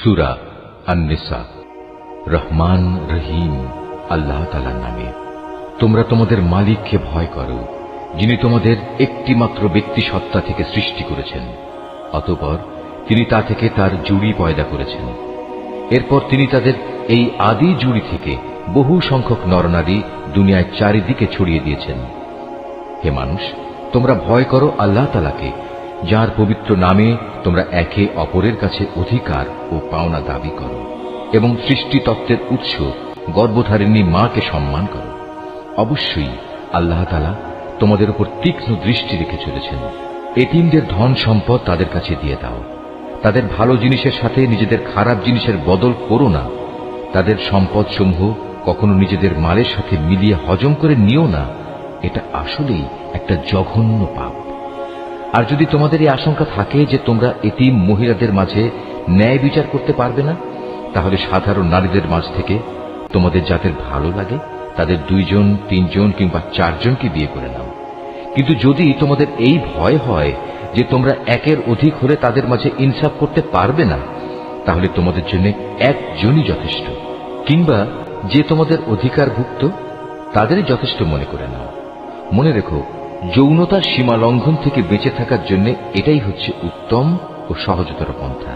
সূরা আন-নিসা। রহমান রহিম আল্লাহ তাআলার নামে। তোমরা তোমাদের মালিককে ভয় করো, যিনি তোমাদের একটি মাত্র ব্যক্তি সত্তা থেকে সৃষ্টি করেছেন। অতঃপর তিনি তা থেকে তার জুড়ি পয়দা করেছেন। এরপর তিনি তাদের এই আদি জুড়ি থেকে বহু সংখ্যক নরনারী দুনিয়ায় চারিদিকে ছড়িয়ে দিয়েছেন। হে মানুষ, তোমরা ভয় করো আল্লাহ তাআলাকে, যার পবিত্র নামে তোমরা একে অপরের কাছে অধিকার ও পাওনা দাবি করো, এবং সৃষ্টি তত্ত্বের উৎস গর্ভধারিণী মাকে সম্মান করো। অবশ্যই আল্লাহ তাআলা তোমাদের উপর তীক্ষ্ণ দৃষ্টি রেখে চলেছেন। এতিমদের ধন সম্পদ তাদের কাছে দিয়ে দাও। তাদের ভালো জিনিসের সাথে নিজেদের খারাপ জিনিসের বদল করো না। তাদের সম্পদ সমূহ কখনো নিজেদের মালের সাথে মিলিয়ে হজম করে নিও না। এটা আসলেই একটা জঘন্য পাপ। আর যদি তোমাদের এই আশঙ্কা থাকে যে তোমরা এতিম মহিলাদের মাঝে ন্যায় বিচার করতে পারবে না, তাহলে সাধারণ নারীদের মাঝ থেকে তোমাদের যাদের ভালো লাগে তাদের 2 জন, 3 জন কিংবা 4 জনকে বিয়ে করে নাও। কিন্তু যদি তোমাদের এই ভয় হয় যে তোমরা একের অধিক হলে তাদের মাঝে ইনসাফ করতে পারবে না, তাহলে তোমাদের জন্য একজনই যথেষ্ট, কিংবা যে তোমাদের অধিকারভুক্ত তাদেরই যথেষ্ট মনে করে নাও। মনে রেখো, যৌনতার সীমা লঙ্ঘন থেকে বেঁচে থাকার জন্য এটাই হচ্ছে উত্তম ও সহজতর পন্থা।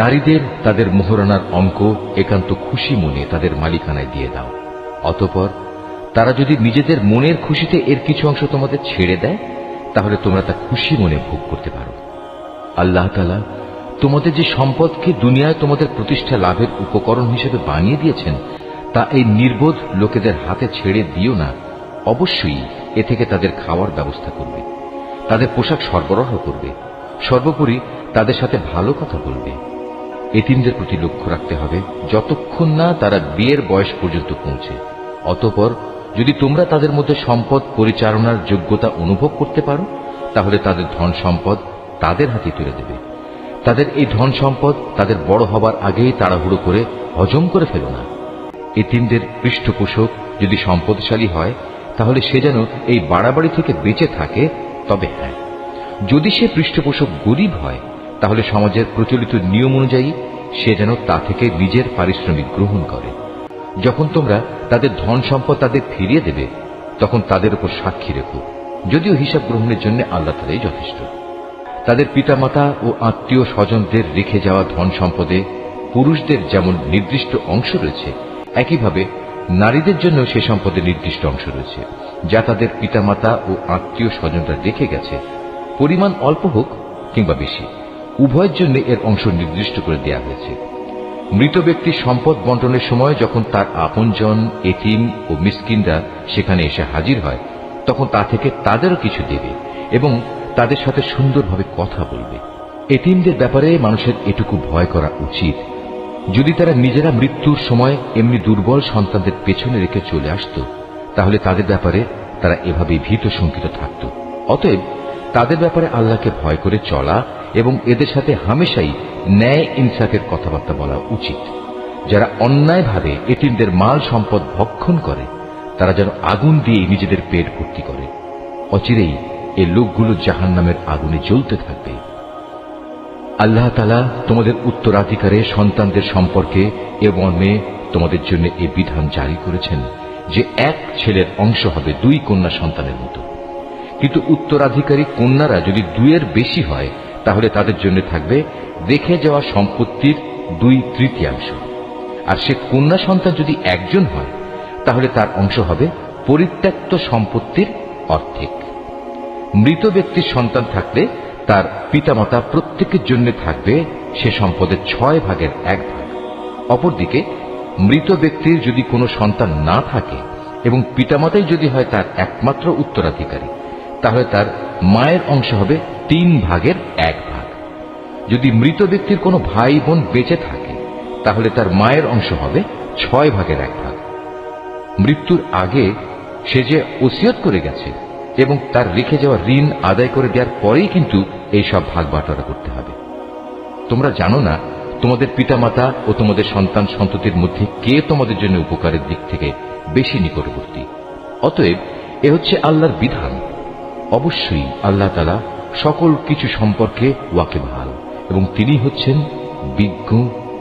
নারীদের তাদের মোহরানার অঙ্ক একান্ত খুশি মনে তাদের মালিকানায় দিয়ে দাও। অতঃপর তারা যদি নিজেদের মনের খুশিতে এর কিছু অংশ তোমাদের ছেড়ে দেয়, তাহলে তোমরা তা খুশি মনে ভোগ করতে পারো। আল্লাহ তাআলা তোমাদের যে সম্পদকে দুনিয়ায় তোমাদের প্রতিষ্ঠা লাভের উপকরণ হিসেবে বানিয়ে দিয়েছেন, তা এই নির্বোধ লোকেদের হাতে ছেড়ে দিও না। অবশ্যই এ থেকে তাদের খাওয়ার ব্যবস্থা করবে, তাদের পোশাক সরবরাহ করবে, সর্বোপরি তাদের সাথে ভালো কথা বলবে। এতিমদের প্রতি লক্ষ্য রাখতে হবে যতক্ষণ না তারা বিয়ের বয়স পর্যন্ত পৌঁছে। অতঃপর যদি তোমরা তাদের মধ্যে সম্পদ পরিচালনার যোগ্যতা অনুভব করতে পারো, তাহলে তাদের ধন সম্পদ তাদের হাতে তুলে দেবে। তাদের এই ধন সম্পদ তাদের বড় হবার আগেই তাড়াহুড়ো করে হজম করে ফেলো না। এতিমদের পৃষ্ঠপোষক যদি সম্পদশালী হয়, তাহলে সে যেন এই বাড়াবাড়ি থেকে বেঁচে থাকে। তবে হ্যাঁ, যদি সে পৃষ্ঠপোষক গরিব হয়, তাহলে সমাজের প্রচলিত নিয়ম অনুযায়ী সে যেন তা থেকে নিজের পারিশ্রমিক গ্রহণ করে। যখন তোমরা তাদের ধন সম্পদ তাদের ফিরিয়ে দেবে, তখন তাদের উপর সাক্ষী রেখো, যদিও হিসাব গ্রহণের জন্য আল্লাহ তাআলাই যথেষ্ট। তাদের পিতামাতা ও আত্মীয় স্বজনদের রেখে যাওয়া ধন সম্পদে পুরুষদের যেমন নির্দিষ্ট অংশ রয়েছে, একইভাবে নারীদের জন্য সে সম্পদে নির্দিষ্ট অংশ রয়েছে, যা তাদের পিতামাতা ও আত্মীয় স্বজনরা রেখে গেছে। পরিমাণ অল্প হোক কিংবা বেশি, উভয়ের জন্য এর অংশ নির্দিষ্ট করে দেয়া হয়েছে। মৃত ব্যক্তির সম্পদ বন্টনের সময় যখন তার আপনজন, এতিম ও মিসকিনরা সেখানে এসে হাজির হয়, তখন তা থেকে তাদেরও কিছু দেবে এবং তাদের সাথে সুন্দরভাবে কথা বলবে। এতিমদের ব্যাপারে মানুষের এটুকু ভয় করা উচিত, যদি তারা নিজেরা মৃত্যুর সময় এমনি দুর্বল সন্তানদের পেছনে রেখে চলে আসত, তাহলে তাদের ব্যাপারে তারা এভাবে ভীত শঙ্কিত থাকত। অতএব তাদের ব্যাপারে আল্লাহকে ভয় করে চলা এবং এদের সাথে হামেশাই ন্যায় ইনসাফের কথাবার্তা বলা উচিত। যারা অন্যায়ভাবে এতিমদের মাল সম্পদ ভক্ষণ করে, তারা যেন আগুন দিয়ে নিজেদের পেট ভর্তি করে। অচিরেই এ লোকগুলো জাহান্নামের আগুনে জ্বলতে থাকবে। আল্লাহ তাআলা তোমাদের উত্তরাধিকারে সন্তানদের সম্পর্কে এ মর্মে তোমাদের জন্য এ বিধান জারি করেছেন যে এক ছেলের অংশ হবে 2 কন্যা সন্তানের মতো। কিন্তু উত্তরাধিকারী কন্যারা যদি 2-এর বেশি হয়, তাহলে তাদের জন্য থাকবে রেখে যাওয়া সম্পত্তির 2/3 আর সে কন্যা সন্তান যদি 1 জন হয়, তাহলে তার অংশ হবে পরিত্যক্ত সম্পত্তির অর্ধেক। মৃত ব্যক্তির সন্তান থাকলে তার পিতামাতা প্রত্যেকের জন্য থাকবে সে সম্পদের 6/1 ভাগ। অপরদিকে মৃত ব্যক্তির যদি কোনো সন্তান না থাকে এবং পিতামাতাই যদি হয় তার একমাত্র উত্তরাধিকারী, তাহলে তার মায়ের অংশ হবে 3/1 ভাগ। যদি মৃত ব্যক্তির কোনো ভাই বোন বেঁচে থাকে, তাহলে তার মায়ের অংশ হবে 6/1 ভাগ। মৃত্যুর আগে সে যে ওসিয়ত করে গেছে এবং তার রেখে যাওয়া ঋণ আদায় করে দেওয়ার পরেই কিন্তু এই সব ভাগ বাটোয়ারা করতে হবে। তোমরা জানো না তোমাদের পিতামাতা ও তোমাদের সন্তান সন্ততির মধ্যে কে তোমাদের জন্য উপকারের দিক থেকে বেশি নিকটবর্তী। অতএব এ হচ্ছে আল্লাহর বিধান। অবশ্যই আল্লাহ তাআলা সকল কিছু সম্পর্কে ওয়াকিবহাল এবং তিনি হচ্ছেন বিজ্ঞ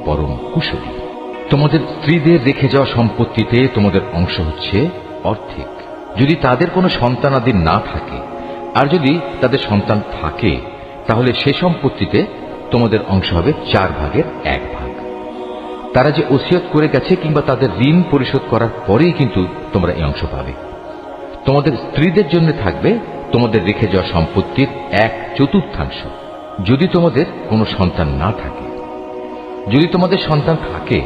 পরম কুশলী। তোমাদের স্ত্রীদের রেখে যাওয়া সম্পত্তিতে তোমাদের অংশ হচ্ছে অর্ধেক, যদি তাদের কোনো সন্তানাদি না থাকে। আর যদি তাদের সন্তান থাকে, তাহলে সে সম্পত্তিতে তোমাদের অংশ হবে 4 ভাগের 1 ভাগ। তারা যে ওসিয়ত করে গেছে কিংবা তাদের ঋণ পরিশোধ করার পরেই কিন্তু তোমরা এই অংশ পাবে। তোমাদের স্ত্রীদের জন্য থাকবে তোমাদের রেখে যাওয়া সম্পত্তির 1/4। যদি তোমাদের কোনো সন্তান না থাকে। যদি তোমাদের সন্তান থাকে,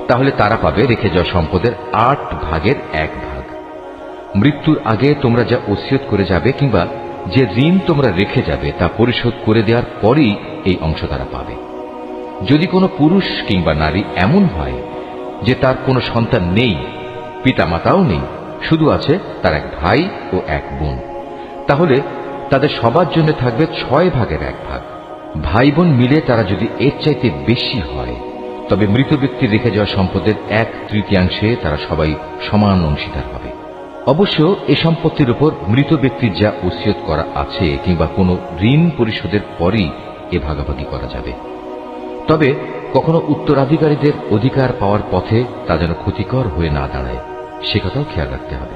তাহলে তারা পাবে রেখে যাওয়া সম্পদের 8 ভাগের 1 ভাগ। মৃত্যুর আগে তোমরা যা ওসিয়ত করে যাবে কিংবা যে ঋণ তোমরা রেখে যাবে তা পরিশোধ করে দেওয়ার পরেই এই অংশ তারা পাবে। যদি কোনো পুরুষ কিংবা নারী এমন হয় যে তার কোনো সন্তান নেই, পিতামাতাও নেই, শুধু আছে তার এক ভাই ও এক বোন, তাহলে তাদের সবার জন্য থাকবে 6 ভাগের 1 ভাগ। ভাই বোন মিলে তারা যদি এর চাইতে বেশি হয়, তবে মৃত ব্যক্তির রেখে যাওয়া সম্পদের 1/3 তারা সবাই সমান অংশীদার হবে। অবশ্য এ সম্পত্তির উপর মৃত ব্যক্তির যা ওসিয়ত করা আছে কিংবা কোনো ঋণ পরিশোধের পরই এ ভাগাভাগি করা যাবে। তবে কখনো উত্তরাধিকারীদের অধিকার পাওয়ার পথে তা যেন ক্ষতিকর হয়ে না দাঁড়ায়, সে কথাও খেয়াল রাখতে হবে।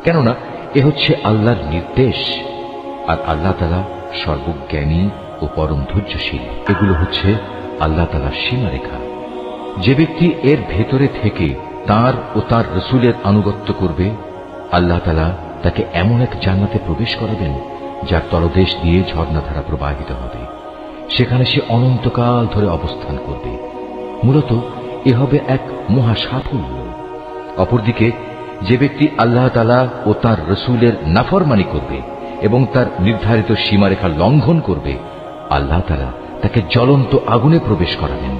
কেননা এ হচ্ছে আল্লাহর নির্দেশ, আর আল্লাহ তাআলা সর্বজ্ঞানী ও পরম ধৈর্যশীল। এগুলো হচ্ছে আল্লাহ তাআলার সীমারেখা। যে ব্যক্তি এর ভেতরে থেকে তার ও তার রসুলের আনুগত্য করবে, আল্লাহ তাআলা তাকে এমন এক জান্নাতে প্রবেশ করাবেন যার তলদেশ দিয়ে ঝর্ণাধারা প্রবাহিত হবে। সেখানে সে অনন্তকাল ধরে অবস্থান করবে। মূলত এ হবে এক মহা সাফল্য। অপরদিকে যে ব্যক্তি আল্লাহ তাআলা ও তার রসুলের নাফরমানি করবে এবং তার নির্ধারিত সীমারেখা লঙ্ঘন করবে, আল্লাহ তাআলা তাকে জ্বলন্ত আগুনে প্রবেশ করাবেন।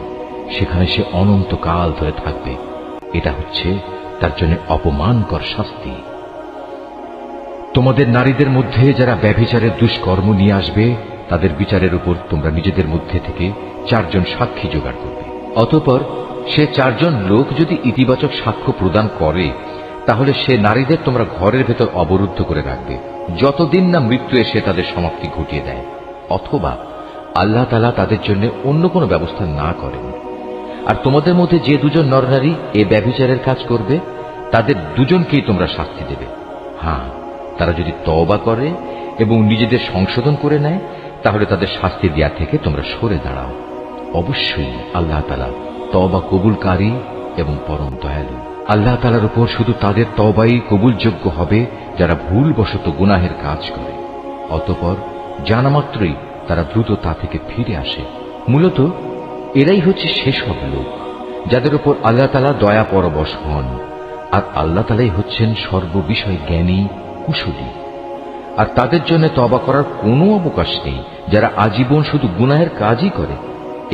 সেখানে সে অনন্তকাল ধরে থাকবে। এটা হচ্ছে তার জন্য অপমানকর শাস্তি। তোমাদের নারীদের মধ্যে যারা ব্যভিচারের দুষ্কর্ম নিয়ে আসবে, তাদের বিচারের উপর তোমরা নিজেদের মধ্যে থেকে 4 জন সাক্ষী জোগাড় করবে। অতঃপর সে 4 জন লোক যদি ইতিবাচক সাক্ষ্য প্রদান করে, তাহলে সে নারীদের তোমরা ঘরের ভেতর অবরুদ্ধ করে রাখবে, যতদিন না মৃত্যু এসে তাদের সমাপ্তি ঘটিয়ে দেয়, অথবা আল্লাহ তাআলা তাদের জন্য অন্য কোনো ব্যবস্থা না করেন। আর তোমাদের মধ্যে যে 2 জন নরনারী এ ব্যভিচারের কাজ করবে, তাদের 2 জনকেই তোমরা শাস্তি দেবে। হ্যাঁ, তারা যদি তওবা করে এবং নিজেদের সংশোধন করে নেয়, তাহলে তাদের শাস্তি দেয়া থেকে তোমরা সরে দাঁড়াও। অবশ্যই আল্লাহ তাআলা তওবা কবুলকারী এবং পরম দয়ালু। আল্লাহ তাআলার উপর শুধু তাদের তওবাই কবুলযোগ্য হবে যারা ভুলবশত গুনাহের কাজ করে, অতঃপর জানা মাত্রই তারা দ্রুত তা থেকে ফিরে আসে। মূলত এরাই হচ্ছে সেসব লোক যাদের উপর আল্লাহ তাআলা দয়া পরবশ হন, আর আল্লাহ তাআলাই হচ্ছেন সর্ববিষয় জ্ঞানী, কুশলী। আর তাদের জন্য তওবা করার কোনো অবকাশ নেই যারা আজীবন শুধু গুনাহের কাজই করে।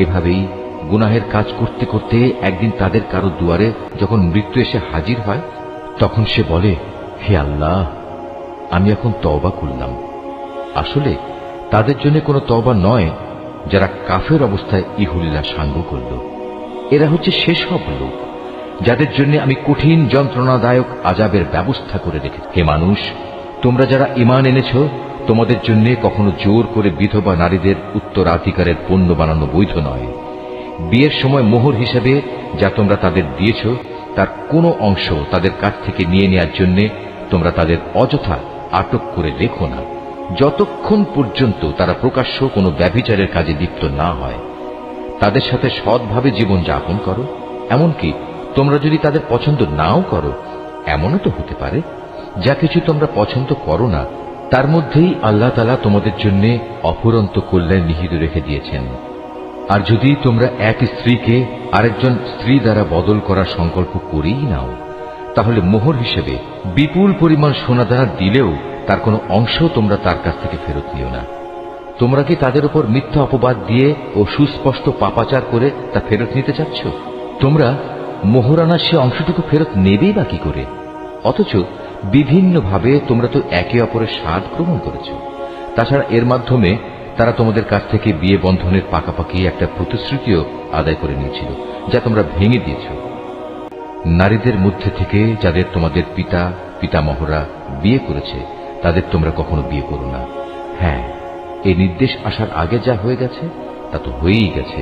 এভাবেই গুনাহের কাজ করতে করতে একদিন তাদের কারো দুয়ারে যখন মৃত্যু এসে হাজির হয়, তখন সে বলে, হে আল্লাহ, আমি এখন তওবা করলাম। আসলে তাদের জন্য কোনো তওবা নয় যারা কাফের অবস্থায় ইহুলীলা সাঙ্গ করল। এরা হচ্ছে সেসব লোক যাদের জন্য আমি কঠিন যন্ত্রণাদায়ক আযাবের ব্যবস্থা করে রেখেছি। হে মানুষ, তোমরা যারা ঈমান এনেছ, তোমাদের জন্য কখনো জোর করে বিধবা নারীদের উত্তরাধিকারের পণ্য বানানো বৈধ নয়। বিয়ের সময় মোহর হিসেবে যা তোমরা তাদের দিয়েছ, তার কোনো অংশ তাদের কাছ থেকে নিয়ে নেওয়ার জন্য তোমরা তাদের অযথা আটক করে রেখো না, যতক্ষণ পর্যন্ত তারা প্রকাশ্য কোনো ব্যভিচারের কাজে লিপ্ত না হয়। তাদের সাথে সৎভাবে জীবন যাপন করো। এমনকি তোমরা যদি তাদের পছন্দ নাও করো, এমনও তো হতে পারে যা কিছু তোমরা পছন্দ করো না, তার মধ্যেই আল্লাহ তাআলা তোমাদের জন্য অফুরন্ত কল্যাণ নিহিত রেখে দিয়েছেন। আর যদি তোমরা এক স্ত্রীকে আরেকজন স্ত্রী দ্বারা বদল করার সংকল্প করেই নাও, তাহলে মোহর হিসেবে বিপুল পরিমাণ সোনাদানা দিলেও তার কোনো অংশ তোমরা তার কাছ থেকে ফেরত নিও না। তোমরা কি তাদের উপর মিথ্যা অপবাদ দিয়ে ও সুস্পষ্ট পাপাচার করে তা ফেরত নিতে চাচ্ছ? তোমরা মোহরানার সে অংশটুকু ফেরত নেবেই বা কি করে? অথচ বিভিন্নভাবে তোমরা তো একে অপরের স্বাদ গ্রহণ করেছ। তাছাড়া এর মাধ্যমে তারা তোমাদের কাছ থেকে বিয়ে বন্ধনের পাকাপাকি একটা প্রতিশ্রুতিও আদায় করে নিয়েছিল, যা তোমরা ভেঙে দিয়েছ। নারীদের মধ্যে থেকে যাদের তোমাদের পিতামহরা বিয়ে করেছে, তাদের তোমরা কখনো বিয়ে করো না। হ্যাঁ, এই নির্দেশ আসার আগে যা হয়ে গেছে তা তো হয়েই গেছে।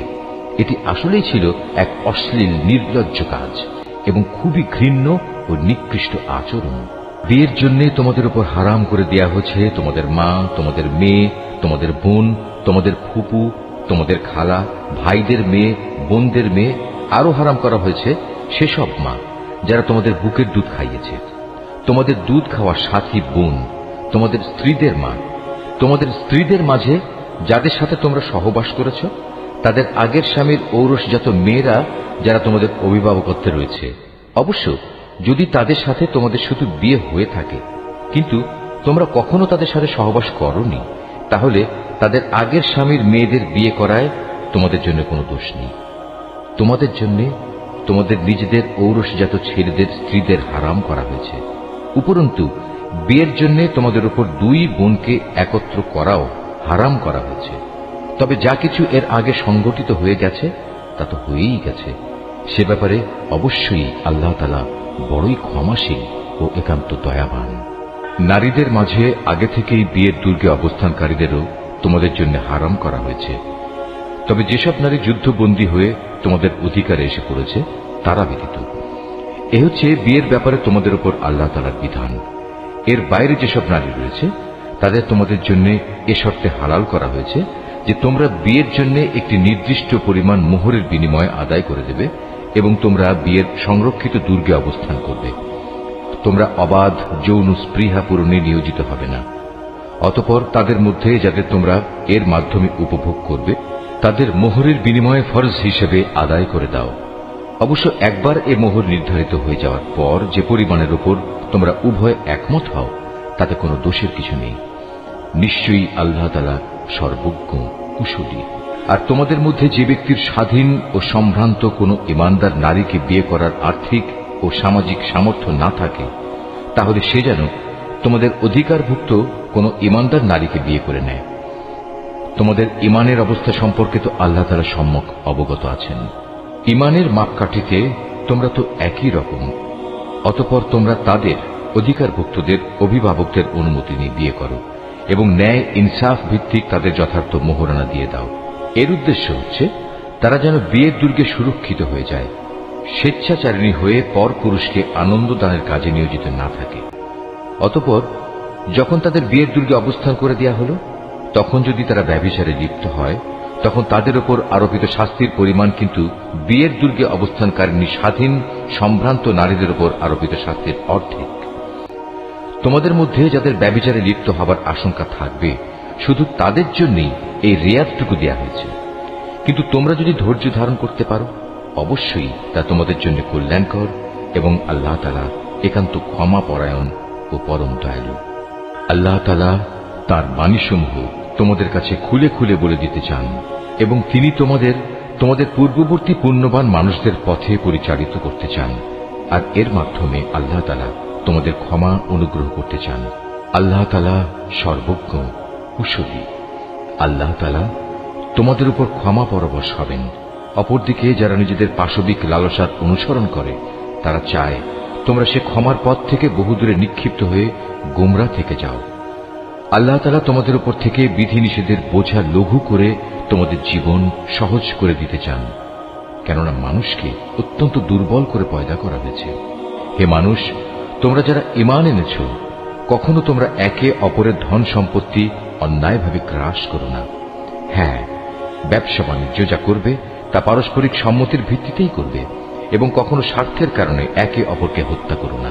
এটি আসলেই ছিল এক অশ্লীল নির্লজ্জ কাজ এবং খুবই ঘৃণ্য ও নিকৃষ্ট আচরণ। বিয়ের জন্য তোমাদের উপর হারাম করে দেয়া হচ্ছে তোমাদের মা, তোমাদের মেয়ে, তোমাদের বোন, তোমাদের ফুপু, তোমাদের খালা, ভাইদের মেয়ে, বোনদের মেয়ে। আরো হারাম করা হয়েছে সেসব মা যারা তোমাদের বুকের দুধ খাইয়েছে, তোমাদের দুধ খাওয়া সাথী বোন, তোমাদের স্ত্রীদের মা, তোমাদের স্ত্রীদের মাঝে যাদের সাথে তোমরা সহবাস করেছ, তাদের আগের স্বামীর ঔরসজাত মেয়েরা যারা তোমাদের অভিভাবকত্বে রয়েছে। অবশ্য যদি তাদের সাথে তোমাদের শুধু বিয়ে হয়ে থাকে কিন্তু তোমরা কখনো তাদের সাথে সহবাস করনি, তাহলে তাদের আগের স্বামীর মেয়েদের বিয়ে করায় তোমাদের জন্য কোনো দোষ নেই। তোমাদের জন্য তোমাদের নিজেদের ঔরসজাত ছেলেদের স্ত্রীদের হারাম করা হয়েছে। উপরন্তু বিয়ের জন্য তোমাদের উপর দুই বোনকে একত্র করাও হারাম করা হয়েছে। তবে যা কিছু এর আগে সংগঠিত হয়ে গেছে তা তো হয়েই গেছে। সে ব্যাপারে অবশ্যই আল্লাহ তাআলা বড়ই ক্ষমাশীল ও একান্ত দয়াবান। নারীদের মাঝে আগে থেকেই বিয়ের দুর্গে অবস্থানকারীদেরও তোমাদের জন্য হারাম করা হয়েছে। তবে যেসব নারী যুদ্ধবন্দী হয়ে তোমাদের অধিকারে এসে পড়েছে তারা ব্যতীত। এ হচ্ছে বিয়ের ব্যাপারে তোমাদের উপর আল্লাহ তাআলার বিধান। এর বাইরে যেসব নারী রয়েছে তাদের তোমাদের জন্য এ শর্তে হালাল করা হয়েছে যে তোমরা বিয়ের জন্য একটি নির্দিষ্ট পরিমাণ মোহরের বিনিময় আদায় করে দেবে এবং তোমরা বিয়ের সংরক্ষিত দুর্গে অবস্থান করবে। তোমরা অবাধ যৌন স্পৃহা পূরণে নিয়োজিত হবে না। অতঃপর তাদের মধ্যে যাদের তোমরা এর মাধ্যমে উপভোগ করবে তাদের মোহরের বিনিময়ে ফরজ হিসেবে আদায় করে দাও। অবশ্য একবার এ মোহর নির্ধারিত হয়ে যাওয়ার পর যে পরিমাণের উপর তোমরা উভয় একমত হও তাতে কোনো দোষের কিছু নেই। নিশ্চয়ই আল্লাহ তাআলা সর্বজ্ঞ কুশলী। আর তোমাদের মধ্যে যে ব্যক্তির স্বাধীন ও সম্ভ্রান্ত কোনো ঈমানদার নারীকে বিয়ে করার আর্থিক ও সামাজিক সামর্থ্য না থাকে তাহলে সে যেন তোমাদের অধিকারভুক্ত কোনো ঈমানদার নারীকে বিয়ে করে নেয়। তোমাদের ঈমানের অবস্থা সম্পর্কে তো আল্লাহ তাআলা সম্যক অবগত আছেন। ঈমানের মাপকাঠিতে তোমরা তো একই রকম। অতঃপর তোমরা তাদের অধিকারভুক্তদের অভিভাবকদের অনুমতি নিয়ে বিয়ে করো এবং ন্যায় ইনসাফ ভিত্তিক তাদের যথার্থ মোহরানা দিয়ে দাও। এর উদ্দেশ্য হচ্ছে তারা যেন বিয়ের দুর্গে সুরক্ষিত হয়ে যায়, স্বেচ্ছাচারিণী হয়ে পর পুরুষকে আনন্দ দানের কাজে নিয়োজিত না থাকে। অতঃপর যখন তাদের বিয়ের দুর্গে অবস্থান করে দেয়া হলো তখন যদি তারা ব্যভিচারে লিপ্ত হয় তখন তাদের উপর আরোপিত শাস্তির পরিমাণ কিন্তু বিয়ের দুর্গে অবস্থানকারিণী স্বাধীন সম্ভ্রান্ত নারীদের উপর আরোপিত শাস্তির অর্ধেক। তোমাদের মধ্যে যাদের ব্যভিচারে লিপ্ত হবার আশঙ্কা থাকবে শুধু তাদের জন্যই এই রেয়াতটুকু দেয়া হয়েছে। কিন্তু তোমরা যদি ধৈর্য ধারণ করতে পারো অবশ্যই তা তোমাদের জন্য কল্যাণকর এবং আল্লাহ তাআলা একান্ত ক্ষমাপরায়ণ ও পরম দয়ালু। আল্লাহ তাআলা তাঁর বাণীসমূহ তোমাদের কাছে খুলে খুলে বলে দিতে চান এবং তিনি তোমাদের পূর্ববর্তী পুণ্যবান মানুষদের পথে পরিচালিত করতে চান। আর এর মাধ্যমে আল্লাহ তাআলা তোমাদের ক্ষমা অনুগ্রহ করতে চান। আল্লাহ তাআলা সর্বজ্ঞ কুশলী। আল্লাহ তাআলা তোমাদের উপর ক্ষমা পরবশ হবেন। অপরদিকে যারা নিজেদের পাশবিক লালসার অনুসরণ করে তারা চায় তোমরা সে ক্ষমার পথ থেকে বহুদূরে নিক্ষিপ্ত হয়ে গোমরা থেকে যাও। আল্লাহ তাআলা তোমাদের উপর থেকে বিধিনিষেধের বোঝা লঘু করে তোমাদের জীবন সহজ করে দিতে চান, কেননা মানুষকে অত্যন্ত দুর্বল করে পয়দা করা হয়েছে। হে মানুষ, তোমরা যারা ঈমান এনেছ কখনো তোমরা একে অপরের ধন সম্পত্তি অন্যায়ভাবে গ্রাস করো না। হ্যাঁ, ব্যবসা বাণিজ্য যা করবে তা পারস্পরিক সম্মতির ভিত্তিতেই করবে এবং কখনো স্বার্থের কারণে একে অপরকে হত্যা করো না।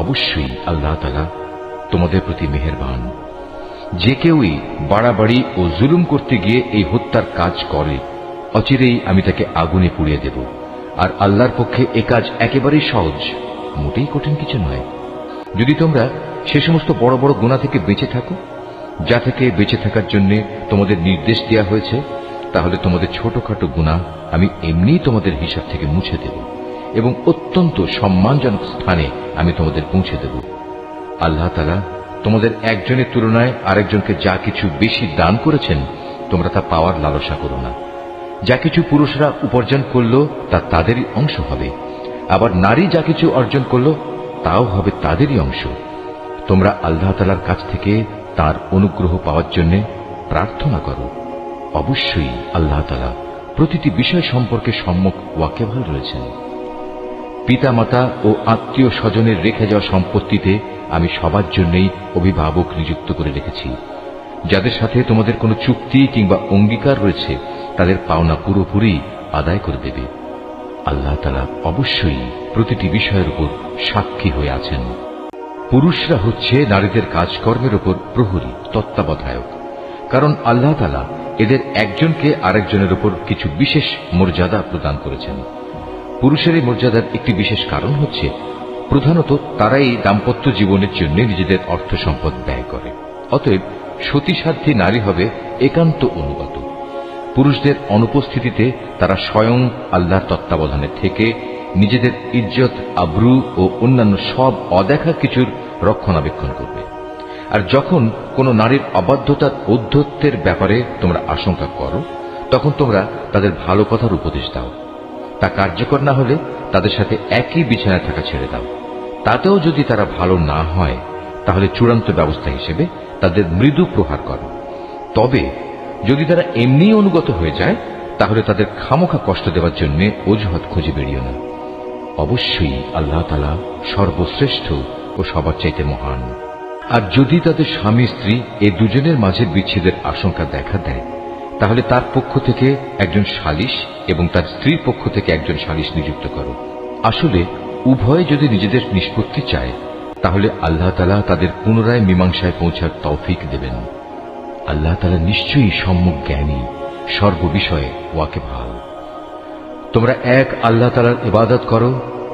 অবশ্যই আল্লাহ তাআলা তোমাদের প্রতি মেহেরবান। যে কেউই বাড়াবাড়ি ও জুলুম করতে গিয়ে এই হত্যার কাজ করে অচিরেই আমি তাকে আগুনে পুড়িয়ে দেব। আর আল্লাহর পক্ষে এ কাজ একেবারেই সহজ, মোটেই কঠিন কিছু নয়। যদি তোমরা সে সমস্ত বড় বড় গুনাহ থেকে বেঁচে থাকো যা থেকে বেঁচে থাকার জন্য তোমাদের নির্দেশ দেওয়া হয়েছে, তাহলে তোমাদের ছোটখাটো গুনাহ আমি এমনিই তোমাদের হিসাব থেকে মুছে দেব এবং অত্যন্ত সম্মানজনক স্থানে আমি তোমাদের পৌঁছে দেব। আল্লাহ তাআলা তোমাদের একজনের তুলনায় আরেকজনকে যা কিছু বেশি দান করেছেন তোমরা তা পাওয়ার লালসা করো না। যা কিছু পুরুষরা উপার্জন করল তা তাদেরই অংশ হবে, আবার নারী যা কিছু অর্জন করল তাও হবে তাদেরই অংশ। তোমরা আল্লাহ তাআলার কাছ থেকে তার অনুগ্রহ পাওয়ার জন্য প্রার্থনা করো। অবশ্যই আল্লাহ তাআলা প্রতিটি বিষয় সম্পর্কে সম্যক ওয়াকিবহাল রয়েছেন। পিতামাতা ও আত্মীয় স্বজনের রেখে যাওয়া সম্পত্তিতে আমি সবার জন্যই অভিভাবক নিযুক্ত করে রেখেছি। যাদের সাথে তোমাদের কোনো চুক্তি কিংবা অঙ্গীকার রয়েছে তাদের পাওনা পুরোপুরি আদায় করে দেবে। আল্লাহ তাআলা অবশ্যই প্রতিটি বিষয়ের উপর সাক্ষী হয়ে আছেন। পুরুষরা হচ্ছে নারীদের কাজকর্মের উপর প্রহরী, তত্ত্বাবধায়ক। কারণ আল্লাহ তাআলা এদের একজনকে আরেকজনের উপর কিছু বিশেষ মর্যাদা প্রদান করেছেন। পুরুষের এই মর্যাদার একটি বিশেষ কারণ হচ্ছে প্রধানত তারাই দাম্পত্য জীবনের জন্য নিজেদের অর্থ সম্পদ ব্যয় করে। অতএব সতীসাধ্যী নারী হবে একান্ত অনুগত। পুরুষদের অনুপস্থিতিতে তারা স্বয়ং আল্লাহর তত্ত্বাবধানে থেকে নিজেদের ইজ্জত, আব্রু ও অন্যান্য সব অদেখা কিছুর রক্ষণাবেক্ষণ করবে। আর যখন কোন নারীর অবাধ্যতার ঔদ্ধত্যের ব্যাপারে তোমরা আশঙ্কা করো, তখন তোমরা তাদের ভালো কথার উপদেশ দাও। তা কার্যকর না হলে তাদের সাথে একই বিছানায় থাকা ছেড়ে দাও। তাতেও যদি তারা ভালো না হয়, তাহলে চূড়ান্ত ব্যবস্থা হিসেবে তাদের মৃদু প্রহার করো। তবে যদি তারা এমনি অনুগত হয়ে যায়, তাহলে তাদের খামোখা কষ্ট দেওয়ার জন্য অজুহাত খুঁজে বেরিও না। অবশ্যই আল্লাহ তাআলা সর্বশ্রেষ্ঠ ও সবার চাইতে মহান। আর যদি তাদের স্বামী স্ত্রী এই দুজনের মাঝে বিচ্ছেদের আশঙ্কা দেখা দেয়, তাহলে তার পক্ষ থেকে একজন সালিশ এবং তার স্ত্রীর পক্ষ থেকে একজন সালিশ নিযুক্ত করো। আসলে উভয়ে যদি নিজেদের নিষ্পত্তি চায়, তাহলে আল্লাহ তাআলা তাদের পুনরায় মীমাংসায় পৌঁছার তৌফিক দেবেন। আল্লাহ তাআলা নিশ্চয়ই সম্যক জ্ঞানী, সর্ববিষয়ে ওয়াকিবহাল। তোমরা এক আল্লাহ তাআলার ইবাদত করো,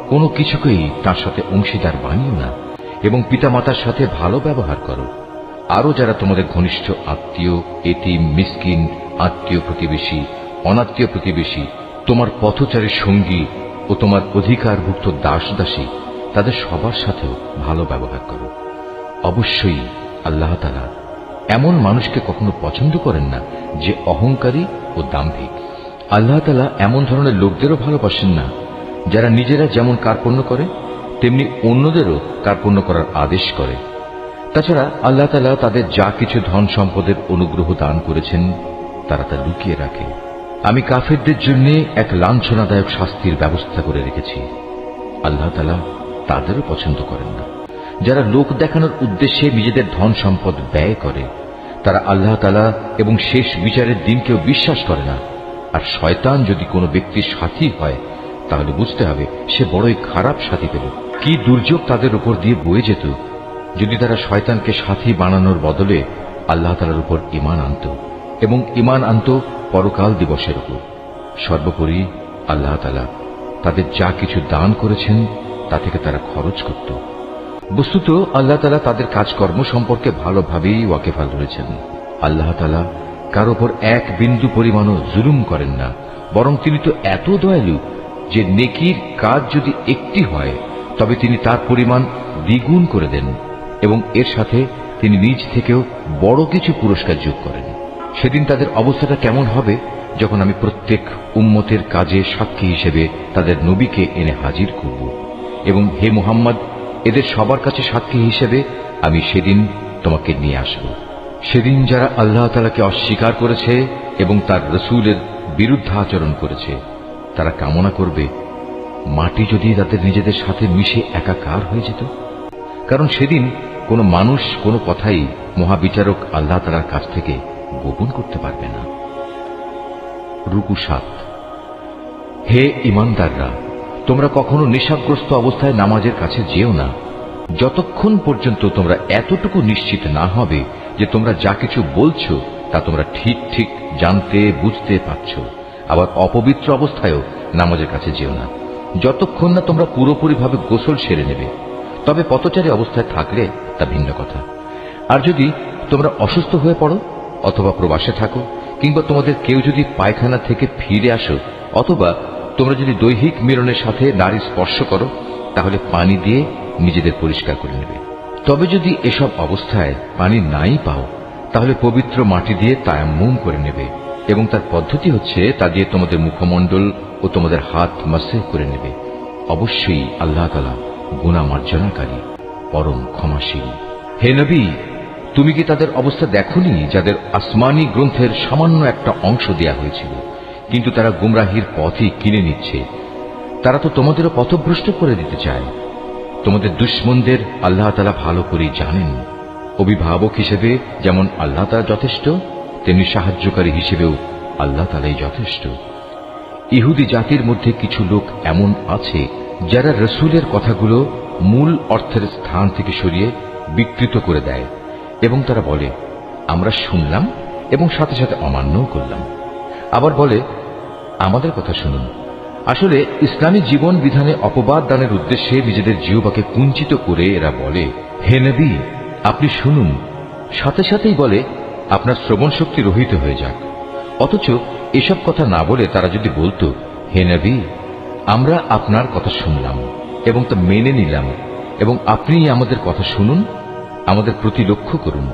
কোনো কিছুকেই তার সাথে অংশীদার বানিও না, এবং পিতামাতার সাথে ভালো ব্যবহার করো। আরো যারা তোমাদের ঘনিষ্ঠ আত্মীয়, এতিম, মিসকিন, আত্মীয় প্রতিবেশী, অনাত্মীয় প্রতিবেশী, তোমার পথচারী সঙ্গী ও তোমার অধিকারভুক্ত দাস দাসী, তাদের সবার সাথেও ভালো ব্যবহার করো। অবশ্যই আল্লাহ তাআলা এমন মানুষকে কখনো পছন্দ করেন না যে অহংকারী ও দাম্ভিক। আল্লাহ তাআলা এমন ধরনের লোকদেরও ভালোবাসেন না যারা নিজেরা যেমন কার্পণ্য করে তেমনি অন্যদেরও কার্পণ্য করার আদেশ করে। তাছাড়া আল্লাহ তাআলা তাদের যা কিছু ধন সম্পদের অনুগ্রহ দান করেছেন তারা তা লুকিয়ে রাখে। আমি কাফেরদের জন্য এক লাঞ্ছনাদায়ক শাস্তির ব্যবস্থা করে রেখেছি। আল্লাহ তাআলা তাদেরও পছন্দ করেন না যারা লোক দেখানোর উদ্দেশ্যে নিজেদের ধন সম্পদ ব্যয় করে। তারা আল্লাহ তাআলা এবং শেষ বিচারের দিনকেও বিশ্বাস করে না। আর শয়তান যদি কোনো ব্যক্তির সাথী হয়, তাহলে বুঝতে হবে সে বড়ই খারাপ সাথী পেল। কি দুর্যোগ তাদের উপর দিয়ে বয়ে যেত যদি তারা শয়তানকে সাথী বানানোর বদলে আল্লাহ তাআলার উপর ঈমান আনত এবং ঈমান আনত পরকাল দিবসের উপর। সর্বোপরি আল্লাহ তাআলা তাদের যা কিছু দান করেছেন তা থেকে তারা খরচ করত। বস্তুত আল্লাহ তাআলা তাদের কাজকর্ম সম্পর্কে ভালোভাবেই ওয়াকিবহাল রয়েছেন। আল্লাহ তাআলা কার উপর এক বিন্দু পরিমাণও জুলুম করেন না, বরং তিনি তো এত দয়ালু যে নেকির কাজ যদি একটি হয় তবে তিনি তার পরিমাণ দ্বিগুণ করে দেন এবং এর সাথে তিনি নিজ থেকেও বড় কিছু পুরস্কার যোগ করেন। সেদিন তাদের অবস্থাটা কেমন হবে যখন আমি প্রত্যেক উম্মতের কাজে সাক্ষী হিসেবে তাদের নবীকে এনে হাজির করব, এবং হে মুহাম্মদ, এদের সবার কাছে সাক্ষী হিসেবে আমি সেদিন তোমাকে নিয়ে আসব। সেদিন যারা আল্লাহ তাআলাকে অস্বীকার করেছে এবং তার রাসূলের বিরুদ্ধাচরণ করেছে, তারা কামনা করবে মাটি যদি তাদের নিজেদের সাথে মিশে একাকার হয়ে যেত। কারণ সেদিন কোনো মানুষ কোনো কথাই মহাবিচারক আল্লাহ তাআলার কাছ থেকে গোপন করতে পারবে না। রুকু 7। হে ঈমানদাররা, তোমরা কখনো নেশাগ্রস্ত অবস্থায় নামাজের কাছে যেও না, যতক্ষণ পর্যন্ত তোমরা এতটুকু নিশ্চিত না হবে যে তোমরা যা কিছু বলছো তা তোমরা ঠিক ঠিক জানতে বুঝতে পারছ। আবার অপবিত্র অবস্থায়ও নামাজের কাছে যেও না, যতক্ষণ না তোমরা পুরোপুরিভাবে গোসল সেরে নেবে। তবে পথচারী অবস্থায় থাকলে তা ভিন্ন কথা। আর যদি তোমরা অসুস্থ হয়ে পড়ো অথবা প্রবাসে থাকো, কিংবা তোমাদের কেউ যদি পায়খানা থেকে ফিরে আসো, অথবা তোমরা যদি দৈহিক মিলনের সাথে নারী স্পর্শ করো, তাহলে পানি দিয়ে নিজেদের পরিষ্কার করে নেবে। তবে যদি এসব অবস্থায় পানি নাই পাও, তাহলে পবিত্র মাটি দিয়ে তায়াম্মুম করে নেবে, এবং তার পদ্ধতি হচ্ছে তা দিয়ে তোমাদের মুখমণ্ডল ও তোমাদের হাত মাসে করে নেবে। অবশ্যই আল্লাহ তাআলা গুনাহ মার্জনাকারী, পরম ক্ষমাশীল। হে নবী, তুমি কি তাদের অবস্থা দেখোনি যাদের আসমানি গ্রন্থের সামান্য একটা অংশ দেয়া হয়েছিল, কিন্তু তারা গুমরাহির পথই কিনে নিচ্ছে। তারা তো তোমাদেরও পথভ্রষ্ট করে দিতে চায়। তোমাদের দুশমনদের আল্লাহ তাআলা ভালো করেই জানেন। অভিভাবক হিসেবে যেমন আল্লাহ তাআলা যথেষ্ট, তেমনি সাহায্যকারী হিসেবেও আল্লাহ তাআলাই যথেষ্ট। ইহুদি জাতির মধ্যে কিছু লোক এমন আছে যারা রসুলের কথাগুলো মূল অর্থের স্থান থেকে সরিয়ে বিকৃত করে দেয় এবং তারা বলে, আমরা শুনলাম এবং সাথে সাথে অমান্যও করলাম। আবার বলে, আমাদের কথা শুনুন। আসলে ইসলামী জীবন বিধানে অপবাদ দানের উদ্দেশ্যে নিজেদের জিহ্বাকে কুঞ্চিত করে এরা বলে, হে নবী, আপনি শুনুন। সাথে সাথেই বলে, আপনার শ্রবণ শক্তি রহিত হয়ে যাক। অথচ এসব কথা না বলে তারা যদি বলতো, হে নবী, আমরা আপনার কথা শুনলাম এবং তা মেনে নিলাম এবং আপনি আমাদের কথা শুনুন, আমাদের প্রতি লক্ষ্য করুন,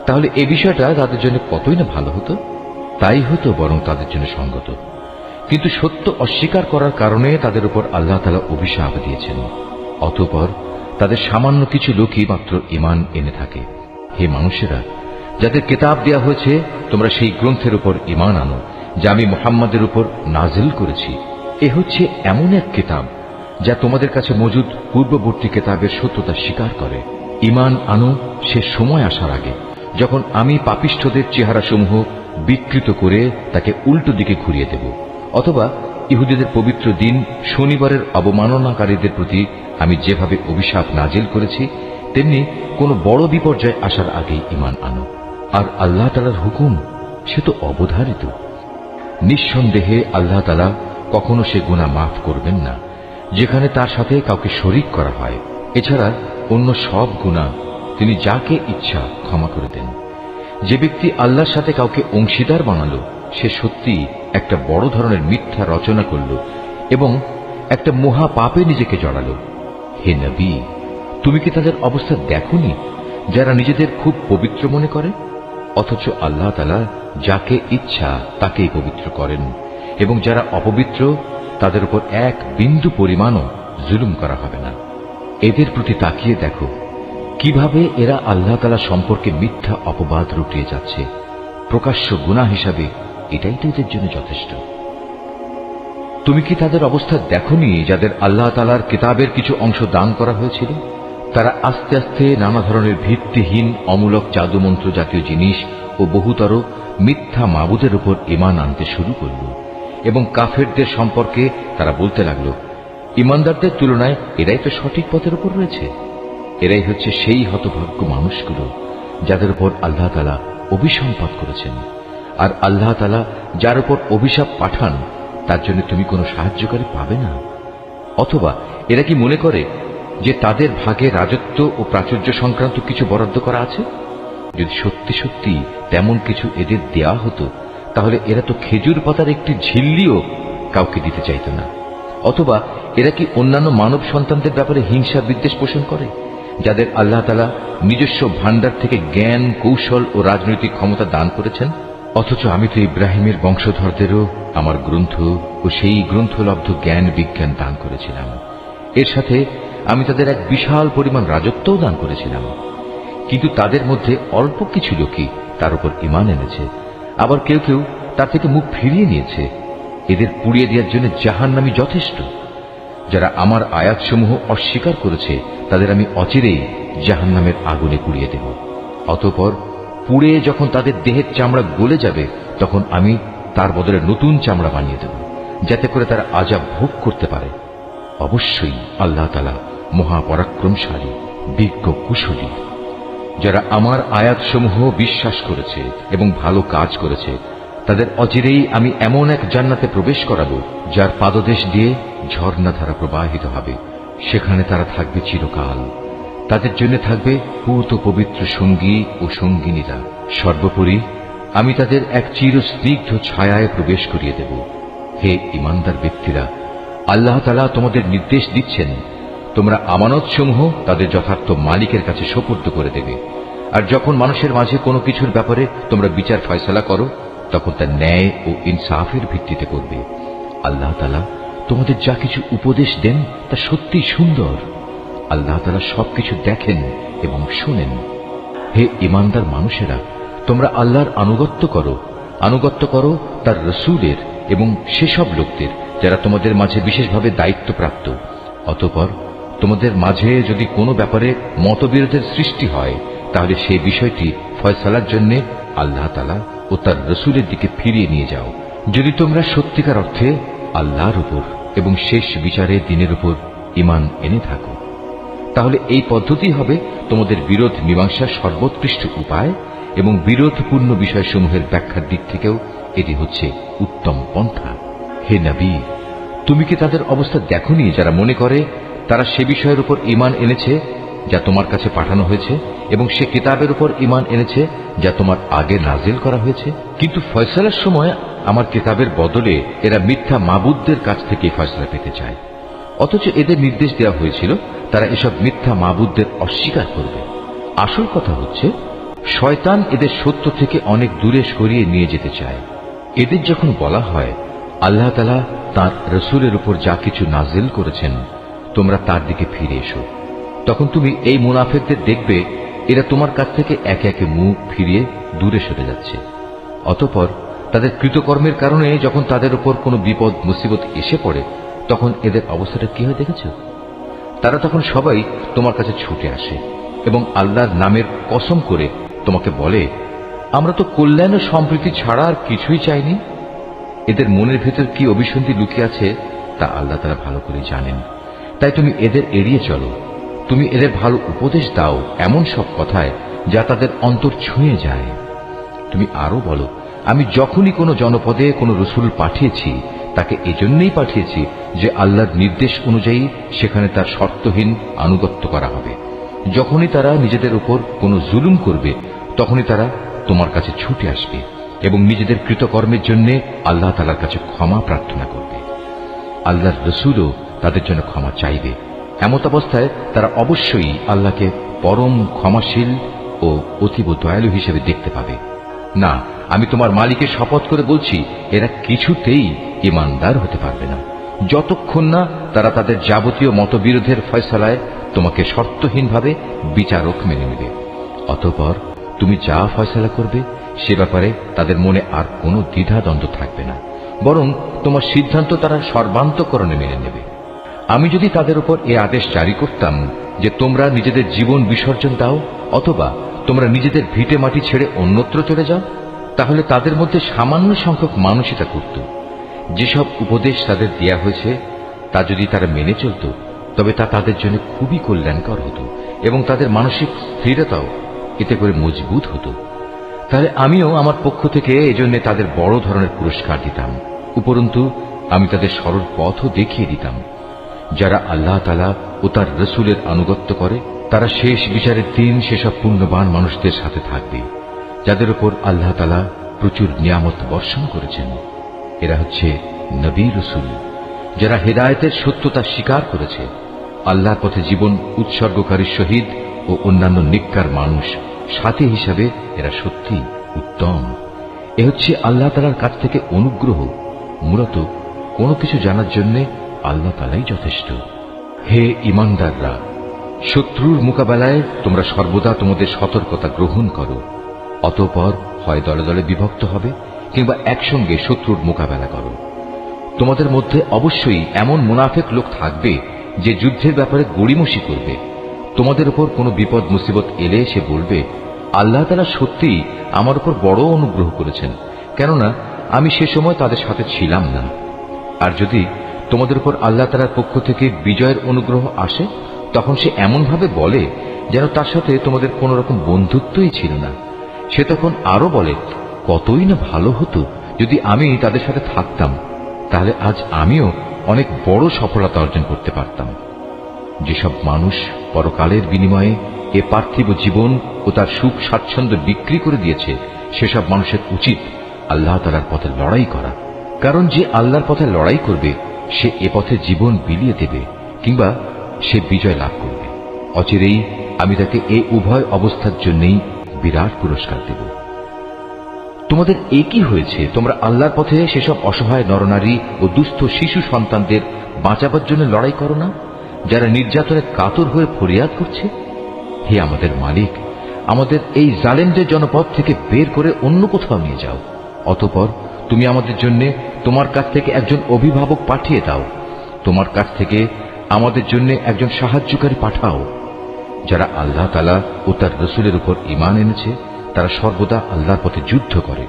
তাহলে এই বিষয়টা তাদের জন্য কতই না ভালো হতো। তাই হতো বরং তাদের জন্য সঙ্গত। কিন্তু সত্য অস্বীকার করার কারণে তাদের উপর আল্লাহ তাআলা অভিশাপ দিয়েছেন। অতঃপর তাদের সামান্য কিছু লোকই মাত্র ঈমান এনে থাকে। হে মানুষেরা, যাদের কিতাব দেয়া হয়েছে, তোমরা সেই গ্রন্থের উপর ঈমান আনো যা আমি মুহাম্মাদের উপর নাজিল করেছি। এ হচ্ছে এমন এক কিতাব যা তোমাদের কাছে মজুদ পূর্ববর্তী কিতাবের সত্যতা স্বীকার করে। ঈমান আনো সে সময় আসার আগে, যখন আমি পাপিষ্ঠদের চেহারাসমূহ বিকৃত করে তাকে উল্টো দিকে ঘুরিয়ে দেব, অথবা ইহুদিদের পবিত্র দিন শনিবারের অবমাননাকারীদের প্রতি আমি যেভাবে অভিশাপ নাজিল করেছি, তেমনি কোন বড় বিপর্যয় আসার আগেই ঈমান আনো। আর আল্লাহ তাআলার হুকুম সে তো অবধারিত। নিঃসন্দেহে আল্লাহ তাআলা কখনো সে গুনাহ মাফ করবেন না যেখানে তার সাথে কাউকে শরীক করা হয়। এছাড়া অন্য সব গুনাহ তিনি যাকে ইচ্ছা ক্ষমা করে দেন। যে ব্যক্তি আল্লাহর সাথে কাউকে অংশীদার বানালো, সে সত্যি একটা বড় ধরনের মিথ্যা রচনা করল এবং একটা মহা পাপে নিজেকে জড়ালো। হে নবী, তুমি কি তাদের অবস্থা দেখোনি যারা নিজেদের খুব পবিত্র মনে করে, অথচ আল্লাহ তাআলা যাকে ইচ্ছা তাকেই পবিত্র করেন, এবং যারা অপবিত্র তাদের উপর এক বিন্দু পরিমাণও জুলুম করা হবে না। এদের প্রতি তাকিয়ে দেখো কিভাবে এরা আল্লাহ তাআলা সম্পর্কে মিথ্যা অপবাদ রটিয়ে যাচ্ছে। প্রকাশ্য গুনাহ হিসাবে এটাই তো এদের জন্য যথেষ্ট। তুমি কি তাদের অবস্থা দেখোনি যাদের আল্লাহ তাআলার কিতাবের কিছু অংশ দান করা হয়েছিল? তারা আস্তে আস্তে নানা ধরনের ভিত্তিহীন অমূলক জাদুমন্ত্র জাতীয় জিনিস ও বহুতর মিথ্যা মাবুদের উপর ঈমান আনতে শুরু করল, এবং কাফেরদের সম্পর্কে তারা বলতে লাগল, ঈমানদারদের তুলনায় এরাই তো সঠিক পথের উপর রয়েছে। এরাই হচ্ছে সেই হতভাগ্য মানুষগুলো যাদের উপর আল্লাহ তাআলা অভিসম্পাত করেছেন। আর আল্লাহ তাআলা যার উপর অভিশাপ পাঠান তার জন্য তুমি কোনো সাহায্যকারী পাবে না। অথবা এরা কি মনে করে যে তাদের ভাগে রাজত্ব ও প্রাচুর্য সংক্রান্ত কিছু বরাদ্দ করা আছে? যদি সত্যি সত্যি তেমন কিছু এদের দেয়া হতো, তাহলে এরা তো খেজুর পাতার একটি ঝিল্লিও কাউকে দিতে চাইত না। অথবা এরা কি অন্যান্য মানব সন্তানদের ব্যাপারে হিংসা বিদ্বেষ পোষণ করে, যাদের আল্লাহ তাআলা নিজস্ব ভান্ডার থেকে জ্ঞান, কৌশল ও রাজনৈতিক ক্ষমতা দান করেছেন? অথচ আমি তো ইব্রাহিমের বংশধরদেরও আমার গ্রন্থ ও সেই গ্রন্থলব্ধ জ্ঞান বিজ্ঞান দান করেছিলাম। এর সাথে আমি তাদের এক বিশাল পরিমাণ রাজত্বও দান করেছিলাম। কিন্তু তাদের মধ্যে অল্প কিছু লোকই তার উপর ঈমান এনেছে, আবার কেউ কেউ তার থেকে মুখ ফিরিয়ে নিয়েছে। এদের পুড়িয়ে দেওয়ার জন্য জাহান্নামী যথেষ্ট। যারা আমার আয়াতসমূহ অস্বীকার করেছে তাদের আমি অচিরেই জাহান্নামের আগুনে পুড়িয়ে দেব। অতঃপর পুড়ে যখন তাদের দেহের চামড়া গলে যাবে, তখন আমি তার বদলে নতুন চামড়া বানিয়ে দেব, যাতে করে তারা আযাব ভোগ করতে পারে। অবশ্যই আল্লাহ তাআলা মহাপরাক্রমশালী, বিজ্ঞ, কুশলী। যারা আমার আয়াতসমূহ বিশ্বাস করেছে এবং ভালো কাজ করেছে, তাদের অচিরেই আমি এমন এক জান্নাতে প্রবেশ করাবো যার পাদদেশ দিয়ে ঝর্ণাধারা প্রবাহিত হবে। সেখানে তারা থাকবে চিরকাল। তাদের জন্য থাকবে পূত পবিত্র সঙ্গী ও সঙ্গিনীরা। সর্বোপরি আমি তাদের এক চিরস্নিগ্ধ ছায়ায় প্রবেশ করিয়ে দেব। হে ঈমানদার ব্যক্তিরা, আল্লাহ তাআলা তোমাদের নির্দেশ দিচ্ছেন, তোমরা আমানতসমূহ তাদের যথার্থ মালিকের কাছে সোপর্দ করে দেবে। আর যখন মানুষের মাঝে কোনো কিছুর ব্যাপারে তোমরা বিচার ফয়সালা করো, তখন তা ন্যায় ও ইনসাফের ভিত্তিতে করবে। আল্লাহ তাআলা তোমাদের যা কিছু উপদেশ দেন তা সত্যিই সুন্দর। আল্লাহ তাআলা সবকিছু দেখেন এবং শোনেন। হে ঈমানদার মানুষেরা, তোমরা আল্লাহর আনুগত্য করো তার রসূলের এবং সেসব লোকদের যারা তোমাদের মাঝে বিশেষভাবে দায়িত্বপ্রাপ্ত। অতঃপর তোমাদের মাঝে যদি কোনো ব্যাপারে মতবিরোধের সৃষ্টি হয়, তাহলে সেই বিষয়টি ফয়সালার জন্য আল্লাহ তাআলা ও তার রসুলের দিকে ফিরিয়ে নিয়ে যাও। যদি তোমরা সত্যিকার অর্থে আল্লাহর উপর এবং শেষ বিচারে দিনের উপর ঈমান এনে থাকো, তাহলে এই পদ্ধতি হবে তোমাদের বিরোধ মীমাংসার সর্বোৎকৃষ্ট উপায়, এবং বিরোধপূর্ণ বিষয়সমূহের ব্যাখ্যার দিক থেকেও এটি হচ্ছে উত্তম পন্থা। হে নবী, তুমি কি তাদের অবস্থা দেখোনি যারা মনে করে তারা সে বিষয়ের উপর ঈমান এনেছে যা তোমার কাছে পাঠানো হয়েছে, এবং সে কিতাবের উপর ঈমান এনেছে যা তোমার আগে নাজিল করা হয়েছে, কিন্তু ফয়সালার সময় আমার কিতাবের বদলে এরা মিথ্যা মাবুদদের কাছ থেকে ফয়সালা পেতে চায়। অথচ এদের নির্দেশ দেওয়া হয়েছিল তারা এসব মিথ্যা মাবুদদের অস্বীকার করবে। আসল কথা হচ্ছে, শয়তান এদের সত্য থেকে অনেক দূরে সরিয়ে নিয়ে যেতে চায়। এদের যখন বলা হয় আল্লাহ তাআলা তাঁর রসুলের উপর যা কিছু নাজিল করেছেন তোমরা তার দিকে ফিরে এসো, তখন তুমি এই মুনাফিকদের দেখবে এরা তোমার কাছ থেকে একে একে মুখ ফিরিয়ে দূরে সরে যাচ্ছে। অতঃপর তাদের কৃতকর্মের কারণে যখন তাদের উপর কোনো বিপদ মুসিবত এসে পড়ে, তখন এদের অবস্থাটা কি হয় দেখেছ? তারা তখন সবাই তোমার কাছে ছুটে আসে এবং আল্লাহর নামের কসম করে তোমাকে বলে, আমরা তো কল্যাণ ও সম্প্রীতি ছাড়া আর কিছুই চাইনি। এদের মনের ভেতর কি অভিসন্ধি লুকিয়ে আছে তা আল্লাহ তাআলা ভালো করে জানেন। তাই তুমি এদের এড়িয়ে চলো। তুমি এদের ভালো উপদেশ দাও এমন সব কথায় যা তাদের অন্তর ছুঁয়ে যায়। তুমি আরো বলো, আমি যখনই কোনো জনপদে কোনো রসুল পাঠিয়েছি তাকে এজন্যই পাঠিয়েছি যে আল্লাহর নির্দেশ অনুযায়ী সেখানে তার শর্তহীন আনুগত্য করা হবে। যখনই তারা নিজেদের উপর কোনো জুলুম করবে তখনই তারা তোমার কাছে ছুটে আসবে এবং নিজেদের কৃতকর্মের জন্য আল্লাহ তাআলার কাছে ক্ষমা প্রার্থনা করবে। আল্লাহর রসুলও তাদের জন্য ক্ষমা চাইবে। এমত অবস্থায় তারা অবশ্যই আল্লাহকে পরম ক্ষমাশীল ও অতীব দয়ালু হিসেবে দেখতে পাবে। না, আমি তোমার মালিকের শপথ করে বলছি, এরা কিছুতেই ঈমানদার হতে পারবে না যতক্ষণ না তারা তাদের যাবতীয় মতবিরোধের ফয়সালায় তোমাকে শর্তহীনভাবে বিচারক মেনে নেবে। অতঃপর তুমি যা ফয়সালা করবে সে ব্যাপারে তাদের মনে আর কোনো দ্বিধাদ্বন্দ্ব থাকবে না, বরং তোমার সিদ্ধান্ত তারা সর্বান্তকরণে মেনে নেবে। আমি যদি তাদের উপর এ আদেশ জারি করতাম যে তোমরা নিজেদের জীবন বিসর্জন দাও অথবা তোমরা নিজেদের ভিটে মাটি ছেড়ে অন্যত্র চলে যাও, তাহলে তাদের মধ্যে সামান্য সংখ্যক মানুষই তা করত। যেসব উপদেশ তাদের দেয়া হয়েছে তা যদি তারা মেনে চলত তবে তা তাদের জন্য খুবই কল্যাণকর হতো এবং তাদের মানসিক স্থিরতাও এতে করে মজবুত হতো। তাহলে আমিও আমার পক্ষ থেকে এজন্য তাদের বড় ধরনের পুরস্কার দিতাম। উপরন্তু আমি তাদের সরল পথও দেখিয়ে দিতাম। যারা আল্লাহ তাআলা ও তার রসুলের আনুগত্য করে তারা শেষ বিচারের দিন সেসব পুণ্যবান মানুষদের সাথে থাকবে যাদের উপর আল্লাহ তাআলা প্রচুর নিয়ামত বর্ষণ করেছেন। এরা হচ্ছে নবী রসুল যারা হেদায়েতের সত্যতা স্বীকার করেছে, আল্লাহর পথে জীবন উৎসর্গকারী শহীদ ও অন্যান্য নেককার মানুষ সাথী হিসাবে এরা সত্যি উত্তম। এ হচ্ছে আল্লাহ তাআলার কাছ থেকে অনুগ্রহ। মূলত কোনো কিছু জানার জন্য আল্লাহ তাআলাই যথেষ্ট। হে ঈমানদাররা, শত্রুর মোকাবেলায় তোমরা সর্বদা তোমাদের সতর্কতা গ্রহণ করো। অতঃপর হয় দলে দলে বিভক্ত হবে কিংবা একসঙ্গে শত্রুর মোকাবেলা করো। তোমাদের মধ্যে অবশ্যই এমন মুনাফিক লোক থাকবে যে যুদ্ধের ব্যাপারে গড়িমসি করবে। তোমাদের উপর কোনো বিপদ মুসিবত এলে সে বলবে, আল্লাহ তাআলা সত্যিই আমার উপর বড় অনুগ্রহ করেছেন, কেননা আমি সে সময় তাদের সাথে ছিলাম না। আর যদি তোমাদের উপর আল্লাহ তাআলার পক্ষ থেকে বিজয়ের অনুগ্রহ আসে তখন সে এমনভাবে বলে যেন তার সাথে তোমাদের কোন রকম বন্ধুত্বই ছিল না। সে তখন আরো বলে, কতই না ভালো হতো যদি আমি তাদের সাথে থাকতাম, তাহলে আজ আমিও অনেক বড় সফলতা অর্জন করতে পারতাম। যেসব মানুষ পরকালের বিনিময়ে এ পার্থিব জীবন ও তার সুখ স্বাচ্ছন্দ্য বিক্রি করে দিয়েছে সেসব মানুষের উচিত আল্লাহ তাআলার পথে লড়াই করা। কারণ যে আল্লাহর পথে লড়াই করবে সে এ পথে জীবন বিলিয়ে দেবে কিংবা সে বিজয় লাভ করবে। অচিরেই আমি তাকে এই উভয় অবস্থার জন্যই বিরাট পুরস্কার দেব। তোমাদের একই হয়েছে, তোমরা আল্লাহর পথে সেসব অসহায় নরনারী ও দুস্থ শিশু সন্তানদের বাঁচাবার জন্য লড়াই করো না যারা নির্যাতনে কাতর হয়ে ফরিয়াদ করছে। হে আমাদের মালিক, আমাদের এই জালেমদের জনপদ থেকে বের করে অন্য কোথাও নিয়ে যাও। অতঃপর তুমি আমাদের জন্য তোমার কাছ থেকে একজন অভিভাবক পাঠিয়ে দাও, তোমার কাছ থেকে আমাদের জন্য একজন সাহায্যকারী পাঠাও। যারা আল্লাহ তাআলা ও তার রাসূলের উপর ঈমান এনেছে তারা সর্বদা আল্লাহর পথে যুদ্ধ করে,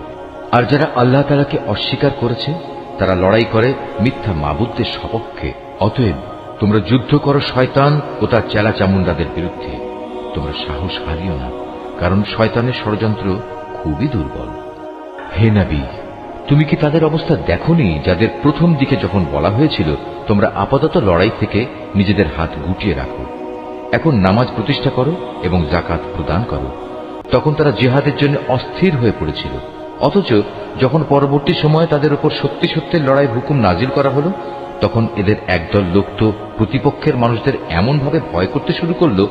আর যারা আল্লাহ তাআলাকে অস্বীকার করেছে তারা লড়াই করে মিথ্যা মাবুদদের সপক্ষে। অতএব তোমরা যুদ্ধ করো শয়তান ও তার চেলা চামুন্ডাদের বিরুদ্ধে। তোমরা সাহস হারিও না, কারণ শয়তানের ষড়যন্ত্র খুবই দুর্বল। হে নবী, তুমি কি তাদের অবস্থা দেখোনি যাদের প্রথম দিকে যখন বলা হয়েছিল তোমরা আপাতত লড়াই থেকে নিজেদের হাত গুটিয়ে রাখো, এখন নামাজ প্রতিষ্ঠা করো এবং যাকাত প্রদান করো। তখন তারা জিহাদের জন্য অস্থির হয়ে পড়েছিল, অথচ যখন পরবর্তী সময়ে তাদের উপর সত্যি সত্যের লড়াই হুকুম নাজিল করা হলো তখন এদের একদল লোক তো প্রতিপক্ষের মানুষদের এমন ভাবে ভয় করতে শুরু করলো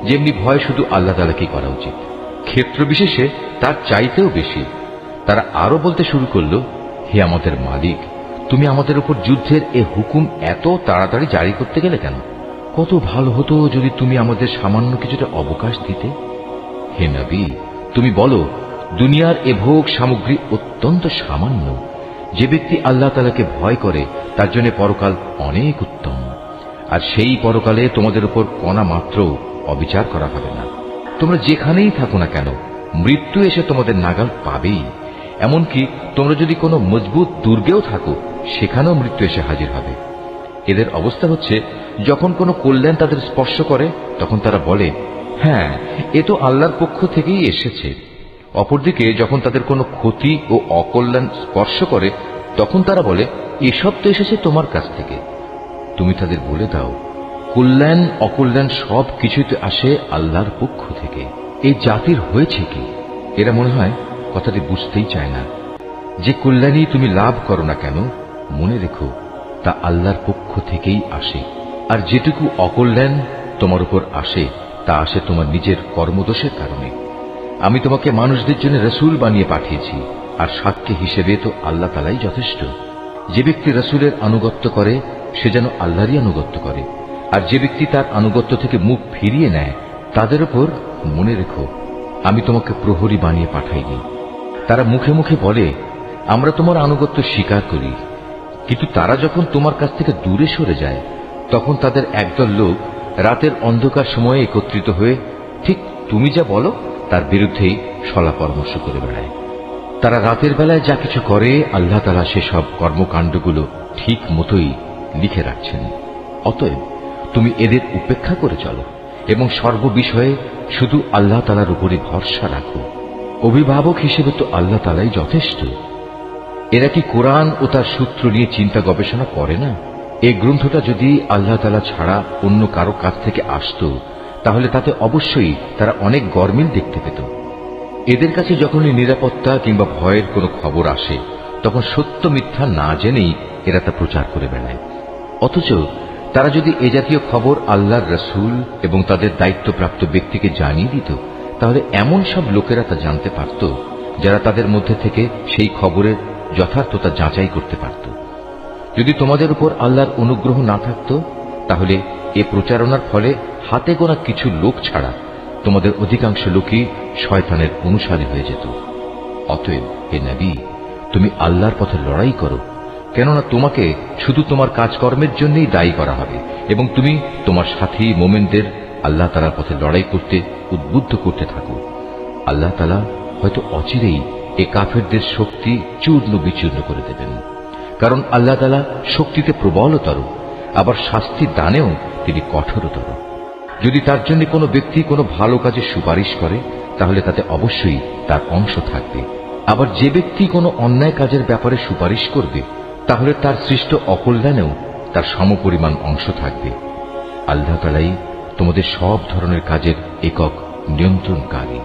যেমনি ভয় শুধু আল্লাহ তাআলাকেই করা উচিত, ক্ষেত্র বিশেষে তার চাইতেও বেশি। তারা আরো বলতে শুরু করলো, হে আমাদের মালিক, তুমি আমাদের উপর যুদ্ধের এ হুকুম এত তাড়াতাড়ি জারি করতে গেলে কেন? কত ভালো হতো যদি তুমি আমাদের সামান্য কিছুটা অবকাশ দিতে। হে নবী, তুমি বলো, দুনিয়ার এ ভোগ সামগ্রী অত্যন্ত সামান্য। যে ব্যক্তি আল্লাহ তাআলাকে ভয় করে তার জন্য পরকাল অনেক উত্তম, আর সেই পরকালে তোমাদের উপর কণা মাত্র অবিচার করা হবে না। তোমরা যেখানেই থাকো না কেন মৃত্যু এসে তোমাদের নাগাল পাবেই। এমনকি তোমরা যদি কোনো মজবুত দুর্গেও থাকো সেখানেও মৃত্যু এসে হাজির হবে। এদের অবস্থা হচ্ছে, যখন কোনো কল্যাণ তাদের স্পর্শ করে তখন তারা বলে, হ্যাঁ, এ তো আল্লাহর পক্ষ থেকেই এসেছে। অপরদিকে যখন তাদের কোনো ক্ষতি ও অকল্যাণ স্পর্শ করে তখন তারা বলে, এসব তো এসেছে তোমার কাছ থেকে। তুমি তাদের বলে দাও, কল্যাণ অকল্যাণ সব কিছুই তো আসে আল্লাহর পক্ষ থেকে। এই জাতির হয়েছে কি? এরা মনে হয় কথাটি বুঝতেই চায় না। যে কল্যাণই তুমি লাভ করো না কেন মনে রেখো তা আল্লাহর পক্ষ থেকেই আসে, আর যেটুকু অকল্যাণ তোমার উপর আসে তা আসে তোমার নিজের কর্মদোষের কারণে। আমি তোমাকে মানুষদের জন্য রাসূল বানিয়ে পাঠিয়েছি, আর সাক্ষী হিসেবে তো আল্লাহ তাআলাই যথেষ্ট। যে ব্যক্তি রাসূলের আনুগত্য করে সে যেন আল্লাহরই আনুগত্য করে, আর যে ব্যক্তি তার আনুগত্য থেকে মুখ ফিরিয়ে নেয় তাদের উপর মনে রেখো আমি তোমাকে প্রহরী বানিয়ে পাঠাইনি। তারা মুখে মুখে বলে, আমরা তোমার আনুগত্য স্বীকার করি, কিন্তু তারা যখন তোমার কাছ থেকে দূরে সরে যায় তখন তাদের একদল লোক রাতের অন্ধকার সময়ে একত্রিত হয়ে ঠিক তুমি যা বলো তার বিরুদ্ধেই সলা পরামর্শ করে বেড়ায়। তারা রাতের বেলায় যা কিছু করে আল্লাহ তাআলা সেসব কর্মকাণ্ডগুলো ঠিক মতোই লিখে রাখছেন। অতএব তুমি এদের উপেক্ষা করে চলো এবং সর্ববিষয়ে শুধু আল্লাহ তাআলার উপরে ভরসা রাখো। অভিভাবক হিসেবে তো আল্লাহ তাআলাই যথেষ্ট। এরা কি কোরআন ও তার সূত্র নিয়ে চিন্তা গবেষণা করে না? এই গ্রন্থটা যদি আল্লাহ তাআলা ছাড়া অন্য কারো কাছ থেকে আসত তাহলে তাতে অবশ্যই তারা অনেক গরমিল দেখতে পেত। এদের কাছে যখনই নিরাপত্তা কিংবা ভয়ের কোনো খবর আসে তখন সত্য মিথ্যা না জেনেই এরা তা প্রচার করে বেড়ায়। অথচ তারা যদি এ জাতীয় খবর আল্লাহর রাসূল এবং তাদের দায়িত্বপ্রাপ্ত ব্যক্তিকে জানিয়ে দিত তাহলে এমন সব লোকেরা তা জানতে পারত যারা তাদের মধ্যে থেকে সেই খবরের যথার্থতা যাচাই করতে পারত। যদি তোমাদের উপর আল্লাহর অনুগ্রহ না থাকত তাহলে এ প্রচারণার ফলে হাতে গোনা কিছু লোক ছাড়া তোমাদের অধিকাংশ লোকই শয়তানের অনুসারী হয়ে যেত। অতএব হে নবী, তুমি আল্লাহর পথে লড়াই করো, কেননা তোমাকে শুধু তোমার কাজকর্মের জন্যই দায়ী করা হবে এবং তুমি তোমার সাথী মোমেনদের আল্লাহ তাআলার পথে লড়াই করতে উদ্বুদ্ধ করতে থাকো। আল্লাহ তাআলা হয়তো অচিরেই এ কাফেরদের শক্তি চূর্ণ বিচূর্ণ করে দেবেন, কারণ আল্লাহ তাআলা শক্তিতে প্রবলতর, আবার শাস্তি দানেও তিনি কঠোরতর। যদি তার জন্য কোনো ব্যক্তি কোনো ভালো কাজে সুপারিশ করে তাহলে তাতে অবশ্যই তার অংশ থাকবে, আবার যে ব্যক্তি কোনো অন্যায় কাজের ব্যাপারে সুপারিশ করবে তাহলে তার সৃষ্ট অকল্যাণেও তার সমপরিমাণ অংশ থাকবে। আল্লাহ তাআলাই তোমাদের সব ধরনের কাজের একক নিয়ন্ত্রণকারী।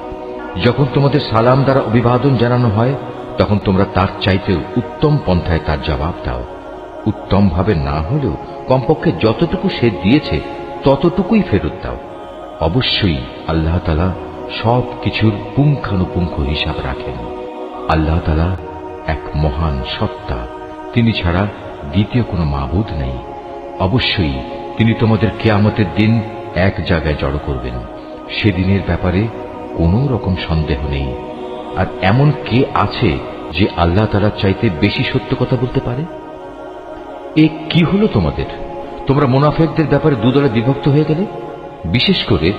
যখন তোমাদের সালাম দ্বারা অভিবাদন জানানো হয় তখন তোমরা তার চাইতেও উত্তম পন্থায় তার জবাব দাও। উত্তম ভাবে না হলেও কমপক্ষে যতটুকু সে দিয়েছে ততটুকুই ফেরত দাও। অবশ্যই আল্লাহ তাআলা সব কিছুর পুঙ্খানুপুঙ্খ হিসাব রাখেন। আল্লাহ তাআলা এক মহান সত্তা, তিনি ছাড়া দ্বিতীয় কোনো মাবুদ নেই। অবশ্যই তিনি তোমাদের কিয়ামতের দিন এক জায়গায় জড়ো করবেন। সেদিনের ব্যাপারে কোনো রকম সন্দেহ নেই। আর এমন কে আছে যে আল্লাহ তাআলার চাইতে বেশি সত্য কথা বলতে পারে? এ কি হলো তোমাদের? তোমরা মুনাফিকদের ব্যাপারে দুদলে বিভক্ত হয়ে গেলে, বিশেষ করে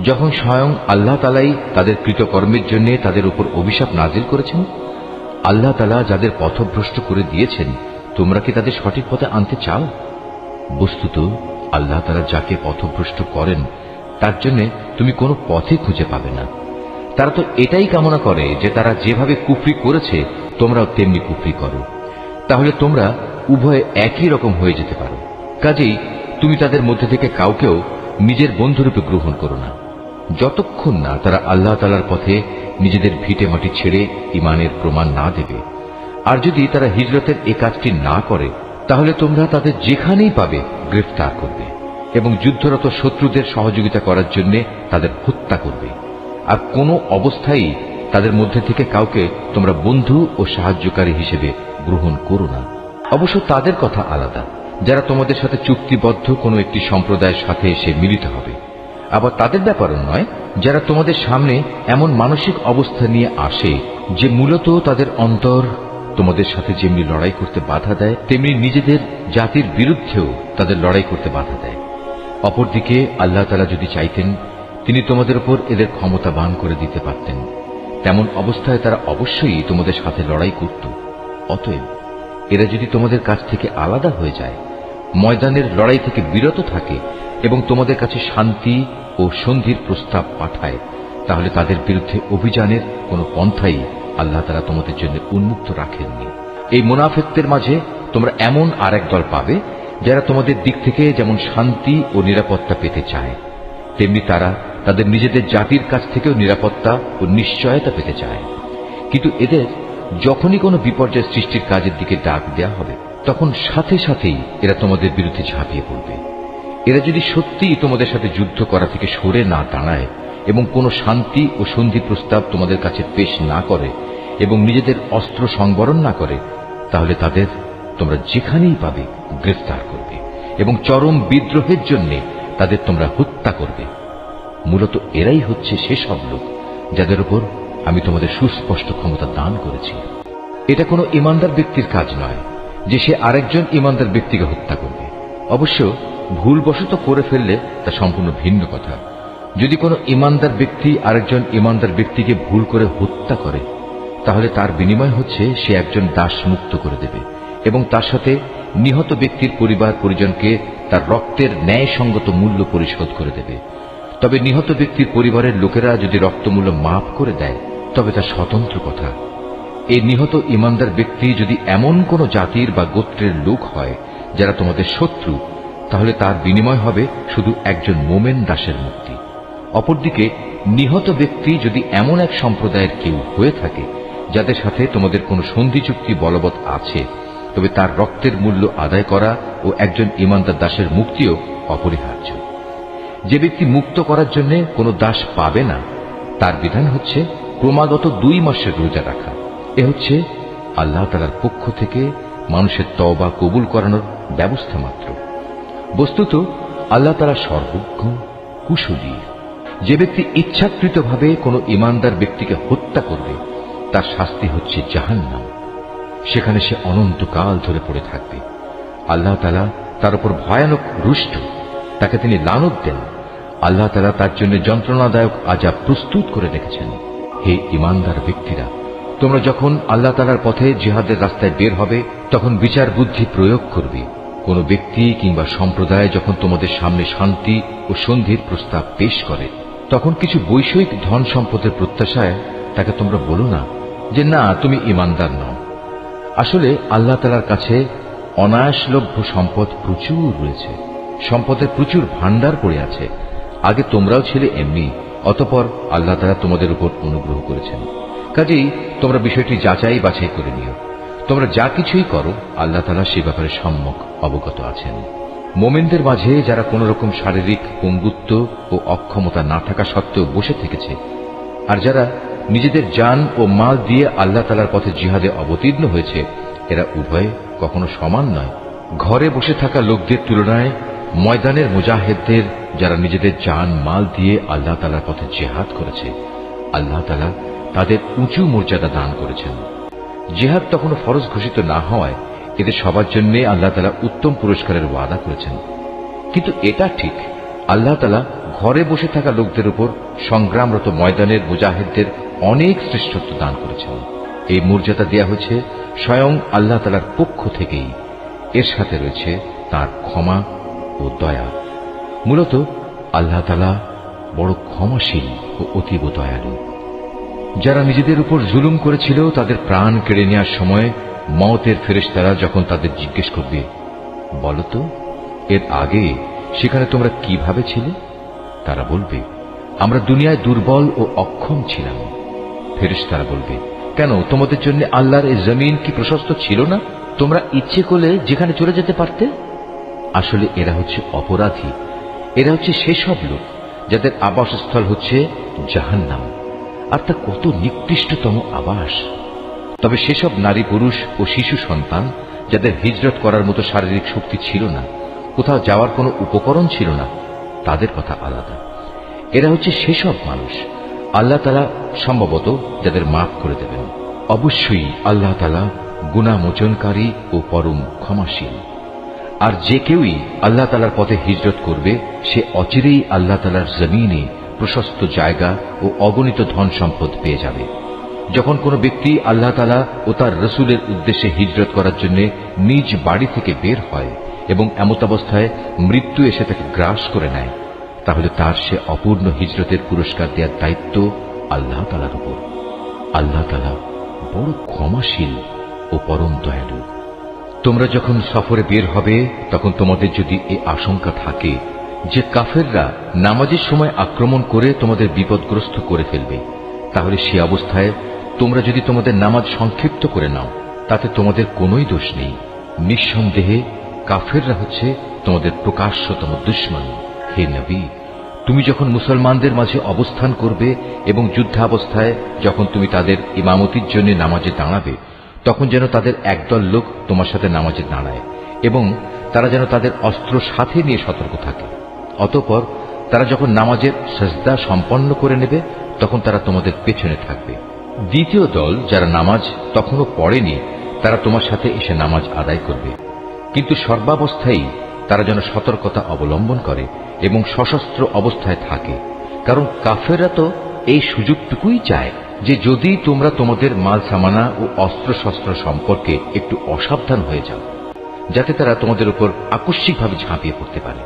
যখন স্বয়ং আল্লাহ তাআলাই তাদের কৃতকর্মের জন্য তাদের উপর অভিশাপ নাজিল করেছেন। আল্লাহ তাআলা যাদের পথভ্রষ্ট করে দিয়েছেন, তোমরা কি তাদের সঠিক পথে আনতে চাও? বস্তুত আল্লাহ তাআলা যাকে পথভ্রষ্ট করেন তার জন্য তুমি কোনো পথে খুঁজে পাবে না। তারা তো এটাই কামনা করে যে তারা যেভাবে কুফরি করেছে তোমরাও তেমনি কুফরি করো, তাহলে তোমরা উভয়ে একই রকম হয়ে যেতে পারো। কাজেই তুমি তাদের মধ্যে থেকে কাউকেও নিজের বন্ধুরূপে গ্রহণ করো না, যতক্ষণ না তারা আল্লাহ তাআলার পথে নিজেদের ভিটে মাটি ছেড়ে ঈমানের প্রমাণ না দেবে। আর যদি তারা হিজরতের এই কাজটি না করে, তাহলে তোমরা তাদের যেখানেই পাবে গ্রেফতার করবে এবং যুদ্ধরত শত্রুদের সহযোগিতা করার জন্য তাদের হত্যা করবে। আর কোনো অবস্থায় তাদের মধ্যে থেকে কাউকে তোমরা বন্ধু ও সাহায্যকারী হিসেবে গ্রহণ করো না। অবশ্য তাদের কথা আলাদা, যারা তোমাদের সাথে চুক্তিবদ্ধ কোনো একটি সম্প্রদায়ের সাথে এসে মিলিত হবে। আবার তাদের ব্যাপারও নয়, যারা তোমাদের সামনে এমন মানসিক অবস্থা নিয়ে আসে যে মূলত তাদের অন্তর তোমাদের সাথে যেমনি লড়াই করতে বাধা দেয়, তেমনি নিজেদের জাতির বিরুদ্ধেও তাদের লড়াই করতে বাধা দেয়। অপরদিকে আল্লাহ তাআলা যদি চাইতেন, তিনি তোমাদের উপর এদের ক্ষমতাবান করে দিতে পারতেন। তেমন অবস্থায় তারা অবশ্যই তোমাদের সাথে লড়াই করত। অতএব এরা যদি তোমাদের কাছ থেকে আলাদা হয়ে যায়, ময়দানের লড়াই থেকে বিরত থাকে এবং তোমাদের কাছে শান্তি ও সন্ধির প্রস্তাব পাঠায়, তাহলে তাদের বিরুদ্ধে অভিযানের কোনো পন্থাই আল্লাহ তাআলা তোমাদের জন্য উন্মুক্ত রাখেননি। এই মুনাফিকদের মাঝে তোমরা এমন আরেক দল পাবে যারা তোমাদের দিক থেকে যেমন শান্তি ও নিরাপত্তা পেতে চায়, তেমনি তারা তাদের নিজেদের জাতির কাছ থেকেও নিরাপত্তা ও নিশ্চয়তা পেতে চায়। কিন্তু এদের যখনই কোনো বিপর্যয় সৃষ্টির কাজের দিকে ডাক দেয়া হবে, তখন সাথে সাথেই এরা তোমাদের বিরুদ্ধে ঝাঁপিয়ে পড়বে। এরা যদি সত্যিই তোমাদের সাথে যুদ্ধ করা থেকে সরে না দাঁড়ায় এবং কোনো শান্তি ও সন্ধি প্রস্তাব তোমাদের কাছে পেশ না করে এবং নিজেদের অস্ত্র সংবরণ না করে, তাহলে তাদের তোমরা যেখানেই পাবে গ্রেফতার করবে এবং চরম বিদ্রোহের জন্য তাদের তোমরা হত্যা করবে। মূলত এরাই হচ্ছে সেসব লোক যাদের উপর আমি তোমাদের সুস্পষ্ট ক্ষমতা দান করেছি। এটা কোনো ইমানদার ব্যক্তির কাজ নয় যে সে আরেকজন ইমানদার ব্যক্তিকে হত্যা করবে। অবশ্য ভুলবশত করে ফেললে তা সম্পূর্ণ ভিন্ন কথা। যদি কোনো ইমানদার ব্যক্তি আরেকজন ইমানদার ব্যক্তিকে ভুল করে হত্যা করে, তাহলে তার বিনিময় হচ্ছে সে একজন দাস মুক্ত করে দেবে এবং তার সাথে নিহত ব্যক্তির পরিবার পরিজনকে তার রক্তের ন্যায়সঙ্গত মূল্য পরিশোধ করে দেবে। তবে নিহত ব্যক্তির পরিবারের লোকেরা যদি রক্তমূল্য মাফ করে দেয়, তবে তা স্বতন্ত্র কথা। এই নিহত ইমানদার ব্যক্তি যদি এমন কোন জাতির বা গোত্রের লোক হয় যারা তোমাদের শত্রু, তাহলে তার বিনিময় হবে শুধু একজন মোমেন দাসের মুক্তি। অপরদিকে নিহত ব্যক্তি যদি এমন এক সম্প্রদায়ের কেউ হয়ে থাকে যাদের সাথে তোমাদের কোনো সন্ধি চুক্তি বলবৎ আছে, তবে তার রক্তের মূল্য আদায় করা ও একজন ইমানদার দাসের মুক্তিও অপরিহার্য। যে ব্যক্তি মুক্ত করার জন্য কোনো দাস পাবে না, তার বিধান হচ্ছে ক্রমাগত 2 মাসের রোজা রাখা। এ হচ্ছে আল্লাহ তাআলার পক্ষ থেকে মানুষের তওবা কবুল করানোর ব্যবস্থা মাত্র। বস্তুত আল্লাহ তাআলা সর্বজ্ঞ, কুশলী। যে ব্যক্তি ইচ্ছাকৃতভাবে কোনো ইমানদার ব্যক্তিকে হত্যা করবে, তার শাস্তি হচ্ছে জাহান্নাম। সেখানে সে অনন্তকাল ধরে পড়ে থাকবে। আল্লাহ তাআলা তার উপর ভয়ানক রুষ্ট, তাকে তিনি লানত দেন। আল্লাহ তাআলা তার জন্য যন্ত্রণাদায়ক আযাব প্রস্তুত করে রেখেছেন। হে ইমানদার ব্যক্তিরা, তোমরা যখন আল্লাহ তাআলার পথে জিহাদের রাস্তায় বের হবে, তখন বিচার বুদ্ধি প্রয়োগ করবে। কোন ব্যক্তি কিংবা সম্প্রদায় যখন তোমাদের সামনে শান্তি ও সন্ধির প্রস্তাব পেশ করে, তখন কিছু বৈষয়িক ধন সম্পদের প্রত্যাশায় তাকে তোমরা বলো না যে না, তুমি ইমানদার নও। আসলে আল্লাহ তাআলার কাছে অনায়াসলভ্য সম্পদ প্রচুর রয়েছে, সম্পদের প্রচুর ভান্ডার পড়ে আছে। আগে তোমরাও ছিলে এমনি, অতঃপর আল্লাহ তাআলা তোমাদের উপর অনুগ্রহ করেছেন। কাজেই তোমরা বিষয়টি যাচাই বাছাই করে নিও। তোমরা যা কিছুই করো, আল্লাহ তাআলা সে ব্যাপারে সম্যক অবগত আছেন। মোমেনদের মাঝে যারা কোন রকম শারীরিক পঙ্গুত্ব ও অক্ষমতা না থাকা সত্ত্বেও বসে থেকেছে, আর যারা নিজেদের জান ও মাল দিয়ে আল্লাহ তাআলার পথে জিহাদে অবতীর্ণ হয়েছে, এরা উভয়ে কখনো সমান নয়। ঘরে বসে থাকা লোকদের তুলনায় ময়দানের মুজাহিদদের, যারা নিজেদের জান মাল দিয়ে আল্লাহ তাআলার পথে জিহাদ করেছে, আল্লাহ তাআলা তাদের উঁচু মর্যাদা দান করেছেন। জিহাদ তখনও ফরজ ঘোষিত না হওয়ায় এদের সবার জন্য আল্লাহ তাআলা উত্তম পুরস্কারের ওয়াদা করেছেন। কিন্তু এটা ঠিক, আল্লাহ তাআলা ঘরে বসে থাকা লোকদের উপর সংগ্রামরত ময়দানের মুজাহিদদের অনেক শ্রেষ্ঠত্ব দান করেছেন। এই মর্যাদা দেয়া হয়েছে স্বয়ং আল্লাহ তাআলার পক্ষ থেকেই। এর সাথে রয়েছে তার ক্ষমা ও দয়া। মূলত আল্লাহ তাআলা বড় ক্ষমাশীল ও অতীব দয়ালু। যারা নিজেদের উপর জুলুম করেছিল তাদের প্রাণ কেড়ে নেওয়ার সময় মওতের ফেরেশতারা যখন তাদের জিজ্ঞেস করবে, বলতো এর আগে সেখানে তোমরা কিভাবে ছিলে? তারা বলবে, আমরা দুনিয়ায় দুর্বল ও অক্ষম ছিলাম। ফেরেশতারা বলবে, কেন তোমাদের জন্য আল্লাহর এই জমিন কি প্রশস্ত ছিল না? তোমরা ইচ্ছে করলে যেখানে চলে যেতে পারতে। আসলে এরা হচ্ছে অপরাধী। এরা হচ্ছে সেসব লোক যাদের আবাসস্থল হচ্ছে জাহান্নাম, আর তা কত নিকৃষ্টতম আবাস। তবে সেসব নারী পুরুষ ও শিশু সন্তান যাদের হিজরত করার মতো শারীরিক শক্তি ছিল না, কোথাও যাওয়ার কোনো উপকরণ ছিল না, তাদের কথা আলাদা। এরা হচ্ছে সেসব মানুষ আল্লাহ তাআলা সম্ভবত যাদের মাফ করে দেবেন। অবশ্যই আল্লাহ তাআলা গুনাহ মোচনকারী ও পরম ক্ষমাশীল। আর যে কেউই আল্লাহ তাআলার পথে হিজরত করবে সে অচিরেই আল্লাহ তাআলার জমিনে প্রশস্ত জায়গা ও অগণিত ধন সম্পদ পেয়ে যাবে। যখন কোনো ব্যক্তি আল্লাহ তাআলা ও তার রসুলের উদ্দেশ্যে হিজরত করার জন্য নিজ বাড়ি থেকে বের হয় এবং এমতাবস্থায় মৃত্যু এসে তাকে গ্রাস করে নেয়, তাহলে তার সে অপূর্ণ হিজরতের পুরস্কার দেওয়ার দায়িত্ব আল্লাহ তাআলার উপর। আল্লাহ তাআলা বড় ক্ষমাশীল ও পরম দয়ালু। তোমরা যখন সফরে বের হবে তখন তোমাদের যদি এই আশঙ্কা থাকে যে কাফেররা নামাজের সময় আক্রমণ করে তোমাদের বিপদগ্রস্ত করে ফেলবে, তাহলে সে অবস্থায় তোমরা যদি তোমাদের নামাজ সংক্ষিপ্ত করে নাও তাতে তোমাদের কোনোই দোষ নেই। নিঃসন্দেহে কাফেররা হচ্ছে তোমাদের প্রকাশ্যতম দুশমন। হে নবী, তুমি যখন মুসলমানদের মাঝে অবস্থান করবে এবং যুদ্ধাবস্থায় যখন তুমি তাদের ইমামতির জন্য নামাজে দাঁড়াবে, তখন যেন তাদের একদল লোক তোমার সাথে নামাজে দাঁড়ায় এবং তারা যেন তাদের অস্ত্র সাথে নিয়ে সতর্ক থাকে। অতঃপর তারা যখন নামাজের সিজদা সম্পন্ন করে নেবে তখন তারা তোমাদের পেছনে থাকবে। দ্বিতীয় দল যারা নামাজ তখনও পড়েনি তারা তোমার সাথে এসে নামাজ আদায় করবে, কিন্তু সর্বাবস্থায় তারা যেন সতর্কতা অবলম্বন করে এবং সশস্ত্র অবস্থায় থাকে। কারণ কাফেররা তো এই সুযোগটুকুই চায় যে যদি তোমরা তোমাদের মাল সামানা ও অস্ত্রশস্ত্র সম্পর্কে একটু অসাবধান হয়ে যাও, যাতে তারা তোমাদের উপর আকস্মিকভাবে ঝাঁপিয়ে পড়তে পারে।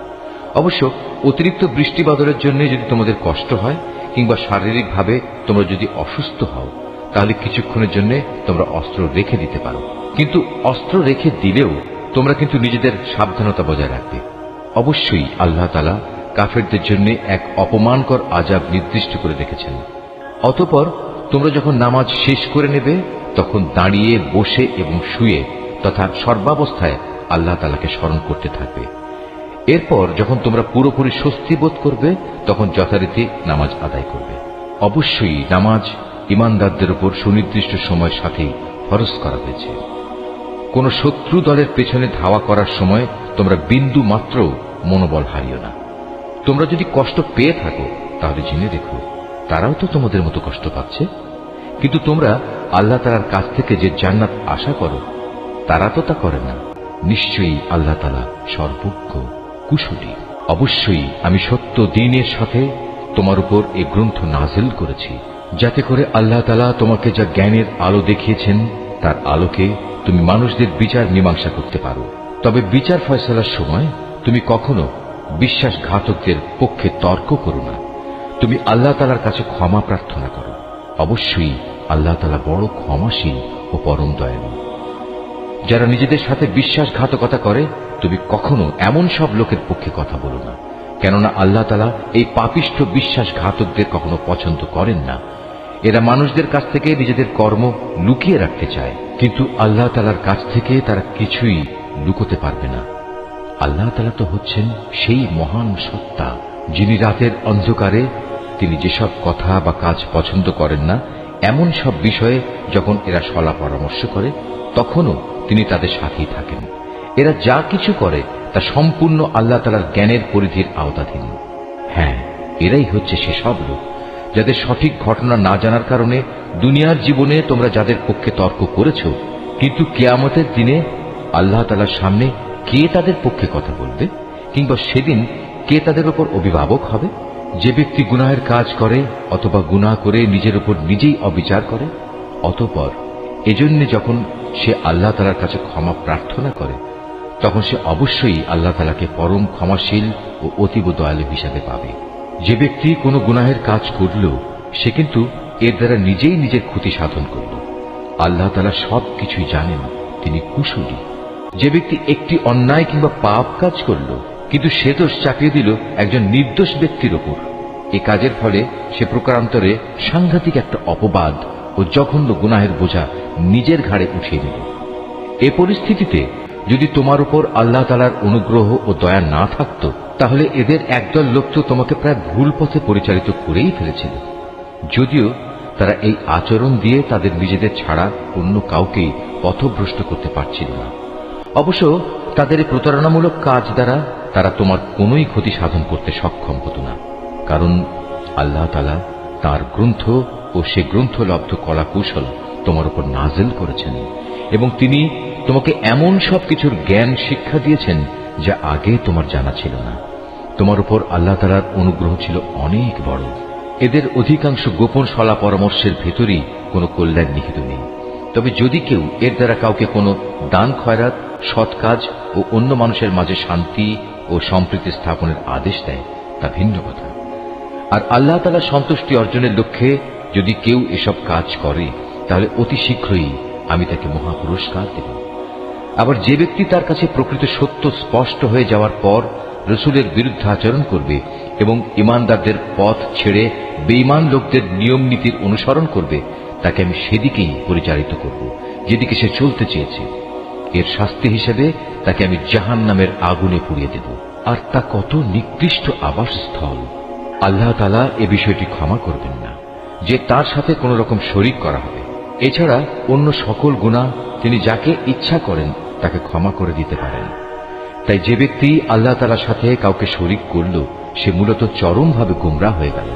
অবশ্য অতিরিক্ত বৃষ্টি বাদলের জন্য যদি তোমাদের কষ্ট হয় কিংবা শারীরিকভাবে তোমরা যদি অসুস্থ হও, তাহলে কিছুক্ষণের জন্য তোমরা অস্ত্র রেখে দিতে পারো। কিন্তু অস্ত্র রেখে দিলেও তোমরা কিন্তু নিজেদের সাবধানতা বজায় রাখবে। অবশ্যই আল্লাহ তাআলা কাফেরদের জন্য এক অপমানকর আযাব নির্দিষ্ট করে রেখেছেন। অতঃপর তোমরা যখন নামাজ শেষ করে নেবে তখন দাঁড়িয়ে, বসে এবং শুয়ে তথা সর্বাবস্থায় আল্লাহ তাআলাকে স্মরণ করতে থাকবে। এরপর যখন তোমরা পুরোপুরি স্বস্তি বোধ করবে তখন যথারীতি নামাজ আদায় করবে। অবশ্যই নামাজ ঈমানদারদের উপর সুনির্দিষ্ট সময়ের সাথেই ফরজ করা হয়েছে। কোন শত্রু দলের পেছনে ধাওয়া করার সময় তোমরা বিন্দু মাত্র মনোবল হারিও না। তোমরা যদি কষ্ট পেয়ে থাকো তাহলে জেনে রেখো তারাও তো তোমাদের মতো কষ্ট পাচ্ছে, কিন্তু তোমরা আল্লাহ তাআলার কাছ থেকে যে জান্নাত আশা করো তারা তো তা করে না। নিশ্চয়ই আল্লাহ তাআলা সর্বজ্ঞ, কুশলী। অবশ্যই আমি সত্য দ্বীনের সাথে তোমার উপর এই গ্রন্থ নাজিল করেছি, যাতে করে আল্লাহ তাআলা তোমাকে যা জ্ঞানের আলো দেখিয়েছেন তার আলোকে তুমি মানুষদের বিচার মীমাংসা করতে পারো। তবে বিচার ফয়সালার সময় তুমি কখনো বিশ্বাসঘাতকদের পক্ষে তর্ক করো না। তুমি আল্লাহ তাআলার কাছে ক্ষমা প্রার্থনা করো। অবশ্যই আল্লাহ তাআলা বড় ক্ষমাশীল ও পরম দয়ালু। যারা নিজেদের সাথে বিশ্বাসঘাতকতা করে তুমি কখনো এমন সব লোকের পক্ষে কথা বলো না, কেননা আল্লাহ তাআলা এই পাপিষ্ঠ বিশ্বাসঘাতকদের কখনো পছন্দ করেন না। এরা মানুষদের কাছ থেকে নিজেদের কর্ম লুকিয়ে রাখতে চায়, কিন্তু আল্লাহ তাআলার কাছ থেকে তারা কিছুই লুকোতে পারবে না। আল্লাহ তাআলা তো হচ্ছেন সেই মহান সত্তা যিনি রাতের অন্ধকারে তিনি যেসব কথা বা কাজ পছন্দ করেন না এমন সব বিষয়ে যখন এরা সলা পরামর্শ করে তখনও তিনি তাদের সাথেই থাকেন। এরা যা কিছু করে তা সম্পূর্ণ আল্লাহ তাআলার জ্ঞানের পরিধির আওতাধীন। হ্যাঁ, এরাই হচ্ছে সেসব লোক যাদের সঠিক ঘটনা না জানার কারণে দুনিয়ার জীবনে তোমরা যাদের পক্ষে তর্ক করেছ, কিন্তু কিয়ামতের দিনে আল্লাহ তাআলার সামনে কে তাদের পক্ষে কথা বলবে, কিংবা সেদিন কে তাদের উপর অভিভাবক হবে? যে ব্যক্তি গুনাহের কাজ করে অথবা গুনাহ করে নিজের উপর নিজেই অবিচার করে, অতঃপর এজন্য যখন সে আল্লাহ তাআলার কাছে ক্ষমা প্রার্থনা করে, তখন সে অবশ্যই আল্লাহ তাআলাকে পরম ক্ষমাশীল ও অতীব দয়ালু হিসাবে পাবে। যে ব্যক্তি কোনো গুনাহের কাজ করল, সে কিন্তু এর দ্বারা নিজেই নিজের ক্ষতি সাধন করল। আল্লাহ তাআলা সবকিছুই জানেন, তিনি কুশলী। যে ব্যক্তি একটি অন্যায় কিংবা পাপ কাজ করল, কিন্তু সে দোষ চাপিয়ে দিল একজন নির্দোষ ব্যক্তির ওপর, এ কাজের ফলে সে প্রকারান্তরে সাংঘাতিক একটা অপবাদ ও জঘন্য গুনাহের বোঝা নিজের ঘাড়ে উঠিয়ে নিল। এ পরিস্থিতিতে যদি তোমার উপর আল্লাহ তাআলার অনুগ্রহ ও দয়া না থাকত, তাহলে এদের একদল লোক তো তোমাকে প্রায় ভুল পথে পরিচালিত করেই ফেলেছিল। যদিও তারা এই আচরণ দিয়ে তাদের নিজেদের ছাড়া অন্য কাউকেই পথভ্রষ্ট করতে পারছিল না। অবশ্য তাদের এই প্রতারণামূলক কাজ দ্বারা তারা তোমার কোনোই ক্ষতি সাধন করতে সক্ষম হতো না, কারণ আল্লাহ তাআলা তাঁর গ্রন্থ ও সে গ্রন্থলব্ধ কলা কৌশল তোমার উপর নাযিল করেছেন, এবং তিনি তোমাকে এমন সব কিছুর জ্ঞান শিক্ষা দিয়েছেন যা আগে তোমার জানা ছিল না। তোমার উপর আল্লাহ তাআলার অনুগ্রহ ছিল অনেক বড়। এদের অধিকাংশ গোপন সলা পরামর্শের ভেতরই কোনো কল্যাণ নিহিত নেই। তবে যদি কেউ এর দ্বারা কাউকে কোনো দান খয়রাত, সৎ কাজ ও অন্য মানুষের মাঝে শান্তি ও সম্প্রীতি স্থাপনের আদেশ দেয়, তা ভিন্ন কথা। আর আল্লাহ তাআলার সন্তুষ্টি অর্জনের লক্ষ্যে যদি কেউ এসব কাজ করে, তাহলে অতি শীঘ্রই আমি তাকে মহা পুরস্কার দেব। আবার যে ব্যক্তি তার কাছে প্রকৃত সত্য স্পষ্ট হয়ে যাওয়ার পর রসুলের বিরুদ্ধে আচরণ করবে এবং ইমানদারদের পথ ছেড়ে বেঈমান লোকদের নিয়ম নীতির অনুসরণ করবে, তাকে আমি সেদিকেই পরিচালিত করব যেদিকে সে চলতে চেয়েছে। এর শাস্তি হিসেবে তাকে আমি জাহান্নামের আগুনে পুড়িয়ে দেব, আর তা কত নিকৃষ্ট আবাসস্থল। আল্লাহ তাআলা এ বিষয়টি ক্ষমা করবেন না যে তার সাথে কোন রকম শরীক করা হবে। এছাড়া অন্য সকল গুনাহ তিনি যাকে ইচ্ছা করেন তাকে ক্ষমা করে দিতে পারেন। তাই যে ব্যক্তি আল্লাহ তাআলার সাথে কাউকে শরীক করল, সে মূলত চরমভাবে গোমরাহ হয়ে গেল।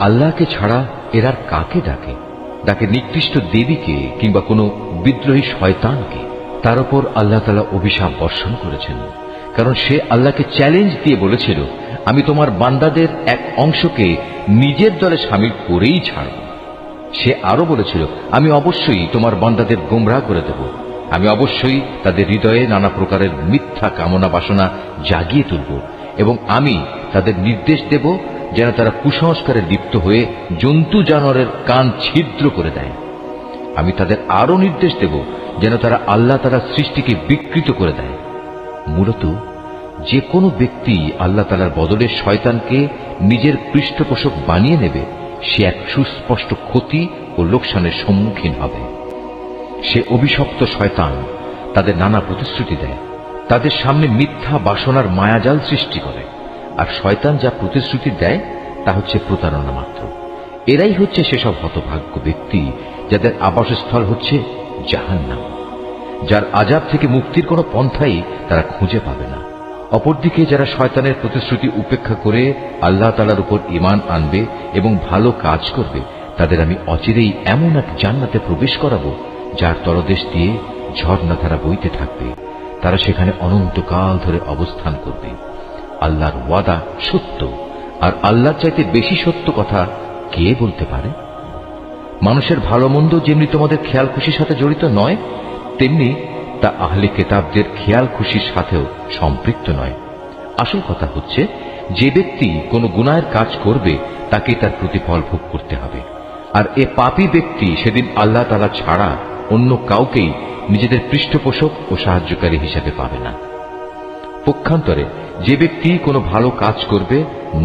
আল্লাহকে ছাড়া এরা কাকে ডাকে? ডাকে নিকৃষ্ট দেবীকে কিংবা কোনো বিদ্রোহী শয়তানকে। তার উপর আল্লাহ তাআলা অভিশাপ বর্ষণ করেছেন, কারণ সে আল্লাহকে চ্যালেঞ্জ দিয়ে বলেছিল, আমি তোমার বান্দাদের এক অংশকে নিজের দলে শামিল করেই ছাড়ব। সে আরো বলেছিল, আমি অবশ্যই তোমার বান্দাদের গোমরাহ করে দেব, আমি অবশ্যই তাদের হৃদয়ে নানা প্রকারের মিথ্যা কামনা বাসনা জাগিয়ে তুলব, এবং আমি তাদের নির্দেশ দেব যেন তারা কুসংস্কারে লিপ্ত হয়ে জন্তু জানোয়ারের কান ছিদ্র করে দেয়। আমি তাদের আরো নির্দেশ দেব যেন তারা আল্লাহ তাআলার সৃষ্টিকে বিকৃত করে দেয়। মূলত যে কোনো ব্যক্তি আল্লাহ তাআলার বদলে শয়তানকে নিজের পৃষ্ঠপোষক বানিয়ে নেবে, সে এক সুস্পষ্ট ক্ষতি ও লোকসানের সম্মুখীন হবে। সে অভিশপ্ত শয়তান তাদের নানা প্রতিশ্রুতি দেয়, তাদের সামনে মিথ্যা বাসনার মায়াজাল সৃষ্টি করে, আর শয়তান যা প্রতিশ্রুতি দেয় তা হচ্ছে প্রতারণা মাত্র। এরাই হচ্ছে সেসব হতভাগ্য ব্যক্তি যাদের আবাসস্থল হচ্ছে জাহান্নাম, যার আযাব থেকে মুক্তির কোনো পন্থাই তারা খুঁজে পাবে না। অপরদিকে যারা শয়তানের প্রতিশ্রুতি উপেক্ষা করে আল্লাহ তাআলার উপর ঈমান আনবে এবং ভালো কাজ করবে, তাদের আমি অচিরেই এমন এক জান্নাতে প্রবেশ করাবো যার তলদেশ দিয়ে ঝর্ণাধারা বইতে থাকবে। তারা সেখানে অনন্তকাল ধরে অবস্থান করবে। আল্লাহর ওয়াদা সত্য, আর আল্লাহর চাইতে বেশি সত্য কথা কে বলতে পারে? মানুষের ভালো মন্দ যেমনি তোমাদের খেয়াল খুশির সাথে জড়িত নয়, তেমনি তা আহলে কিতাবদের খেয়াল খুশির সাথেও সম্পৃক্ত নয়। আসল কথা হচ্ছে, যে ব্যক্তি কোনো গুনাহের কাজ করবে তাকে তার প্রতিফল ভোগ করতে হবে, আর এ পাপী ব্যক্তি সেদিন আল্লাহ তাআলা ছাড়া অন্য কাউকেই নিজেদের পৃষ্ঠপোষক ও সাহায্যকারী হিসেবে পাবে না। পক্ষান্তরে যে ব্যক্তি কোনো ভালো কাজ করবে,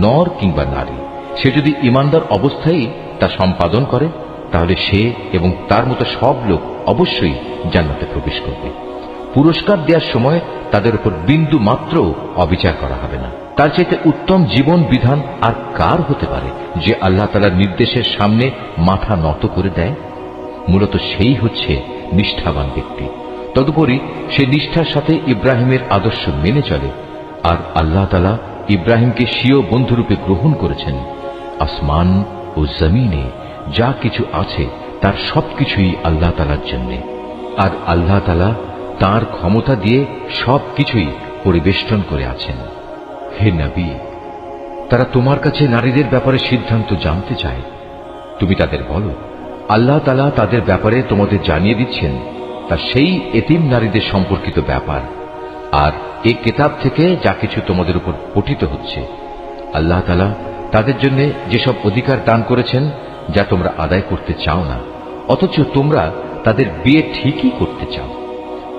নর কিংবা নারী, সে যদি ঈমানদার অবস্থায় তা সম্পাদন করে, তাহলে সে এবং তার মতো সব লোক অবশ্যই জান্নাতে প্রবেশ করবে। পুরস্কার দেওয়ার সময় তাদের উপর বিন্দু মাত্র অবিচার করা হবে না। তার চাইতে উত্তম জীবন বিধান আর কার হতে পারে যে আল্লাহ তাআলার নির্দেশের সামনে মাথা নত করে দেয়? মূলত সেই হচ্ছে নিষ্ঠাবান ব্যক্তি। তদুপরি সে নিষ্ঠার সাথে ইব্রাহিমের আদর্শ মেনে চলে, আর আল্লাহ তাআলা ইব্রাহিমকে স্বীয় বন্ধুরূপে গ্রহণ করেছেন। আসমান ও জমিনে যা কিছু আছে তার সবকিছুই আল্লাহ তাআলার জন্য, আর আল্লাহ তাআলা তার ক্ষমতা দিয়ে সবকিছুই পরিবেষ্টন করে আছেন। হে নবী, তারা তোমার কাছে নারীদের ব্যাপারে সিদ্ধান্ত জানতে চায়। তুমি তাদের বলো, আল্লাহ তাআলা তাদের ব্যাপারে তোমাদের জানিয়ে দিচ্ছেন তা সেই এতিম নারীদের সম্পর্কিত ব্যাপার, আর এই কিতাব থেকে যা কিছু তোমাদের উপর পঠিত হচ্ছে। আল্লাহ তাআলা তাদের জন্য যেসব অধিকার দান করেছেন যা তোমরা আদায় করতে চাও না, অথচ তোমরা তাদের বিয়ে ঠিকই করতে চাও।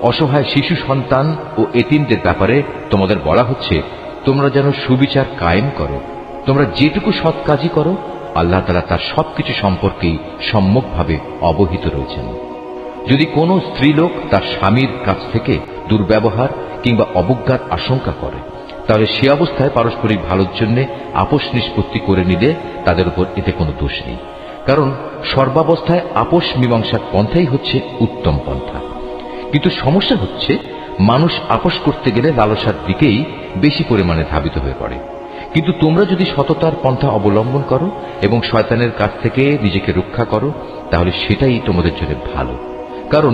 অসহায় শিশু সন্তান ও এতিমদের ব্যাপারে তোমাদের বলা হচ্ছে তোমরা যেন সুবিচার কায়েম করো। তোমরা যেটুকু সৎ কাজই করো, আল্লাহ তাআলা তার সবকিছু সম্পর্কেই সম্যকভাবে অবহিত রয়েছেন। যদি কোনো স্ত্রীলোক তার স্বামীর কাছ থেকে দুর্ব্যবহার কিংবা অবজ্ঞার আশঙ্কা করে, তাহলে সে অবস্থায় পারস্পরিক ভালোর জন্য আপোষ নিষ্পত্তি করে নিলে তাদের উপর এতে কোনো দোষ নেই, কারণ সর্বাবস্থায় আপোষ মীমাংসার পন্থাই হচ্ছে উত্তম পন্থা। কিন্তু সমস্যা হচ্ছে মানুষ আপোষ করতে গেলে লালসার দিকেই বেশি পরিমাণে ধাবিত হয়ে পড়ে। কিন্তু তোমরা যদি সততার পন্থা অবলম্বন করো এবং শয়তানের কাছ থেকে নিজেকে রক্ষা করো, তাহলে সেটাই তোমাদের জন্য ভালো, কারণ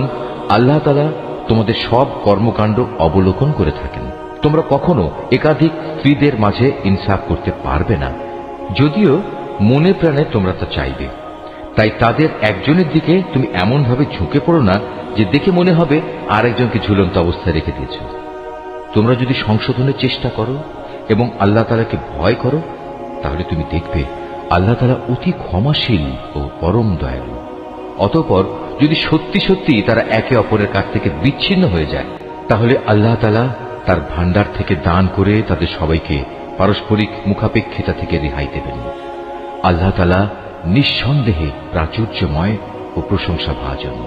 আল্লাহ তাআলা তোমাদের সব কর্মকাণ্ড অবলোকন করে থাকেন। তোমরা কখনো একাধিক স্ত্রীদের মাঝে ইনসাফ করতে পারবে না, যদিও মনে প্রাণে তোমরা তা চাইবে। তাই তাদের একজনের দিকে তুমি এমন ভাবে ঝুঁকে পড়ো না যে দেখে মনে হবে আরেকজনকে ঝুলন্ত অবস্থায় রেখে দিয়েছ। তোমরা যদি সংশোধনের চেষ্টা করো এবং আল্লাহ তাআলাকে ভয় করো, তাহলে তুমি দেখবে আল্লাহ তাআলা অতি ক্ষমাশীল ও পরম দয়ালু। অতঃপর যদি সত্যি সত্যি তারা একে অপরের কাছ থেকে বিচ্ছিন্ন হয়ে যায়, তাহলে আল্লাহ তাআলা তার ভান্ডার থেকে দান করে তাদের সবাইকে পারস্পরিক মুখাপেক্ষিতা থেকে রেহাই দেবেন। আল্লাহ তাআলা নিঃসন্দেহে প্রাচুর্যময় ও প্রশংসা ভাজন।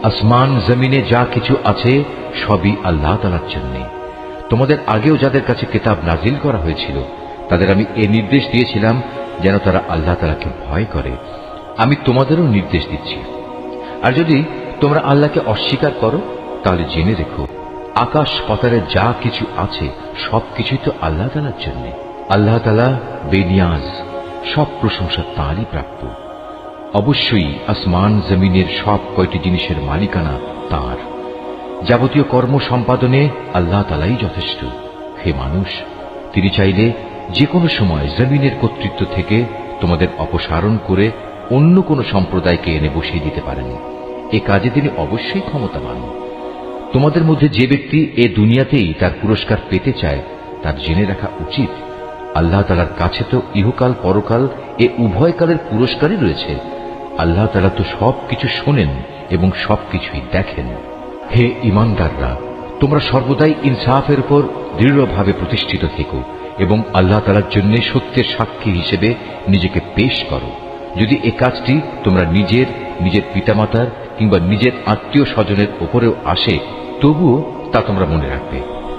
আসমান জমিনে যা কিছু আছে সবই আল্লাহ তাআলার জন্য। তোমাদের আগেও যাদের কাছে কিতাব নাজিল করা হয়েছিল তাদের আমি এ নির্দেশ দিয়েছিলাম যেন তারা আল্লাহ তাআলাকে ভয় করে। আমি তোমাদেরও নির্দেশ দিচ্ছি। আর যদি তোমরা আল্লাহকে অস্বীকার করো, তাহলে জেনে রেখো আকাশ পাতালে যা কিছু আছে সবকিছুই তো আল্লাহ তাআলার জন্য। আল্লাহ তাআলা বেনিয়াজ, সব প্রশংসা তাঁরই প্রাপ্য। অবশ্যই আসমান জমিনের সব কয়টি জিনিসের মালিকানা তাঁর। যাবতীয় কর্ম সম্পাদনে আল্লাহ তাআলাই যথেষ্ট। হে মানুষ, তিনি চাইলে যে কোনো সময় জমিনের কর্তৃত্ব থেকে তোমাদের অপসারণ করে অন্য কোনো সম্প্রদায়কে এনে বসিয়ে দিতে পারেন। এ কাজে তিনি অবশ্যই ক্ষমতাবান। তোমাদের মধ্যে যে ব্যক্তি এ দুনিয়াতেই তার পুরস্কার পেতে চায়, তার জেনে রাখা উচিত আল্লাহ তাআলার কাছে তো ইহকাল পরকাল এ উভয় কালের পুরস্কারই রয়েছে। আল্লাহ তাআলা তো সবকিছু শোনেন এবং সবকিছুই দেখেন। হে ঈমানদাররা, তোমরা সর্বদাই ইনসাফের উপর দৃঢ়ভাবে প্রতিষ্ঠিত থেকো এবং আল্লাহ তাআলার জন্য সত্যের সাক্ষী হিসেবে নিজেকে পেশ করো। যদি এ কাজটি তোমরা নিজের পিতামাতার কিংবা নিজের আত্মীয় স্বজনের উপরেও আসে, তবুও তা তোমরা মনে রাখবে,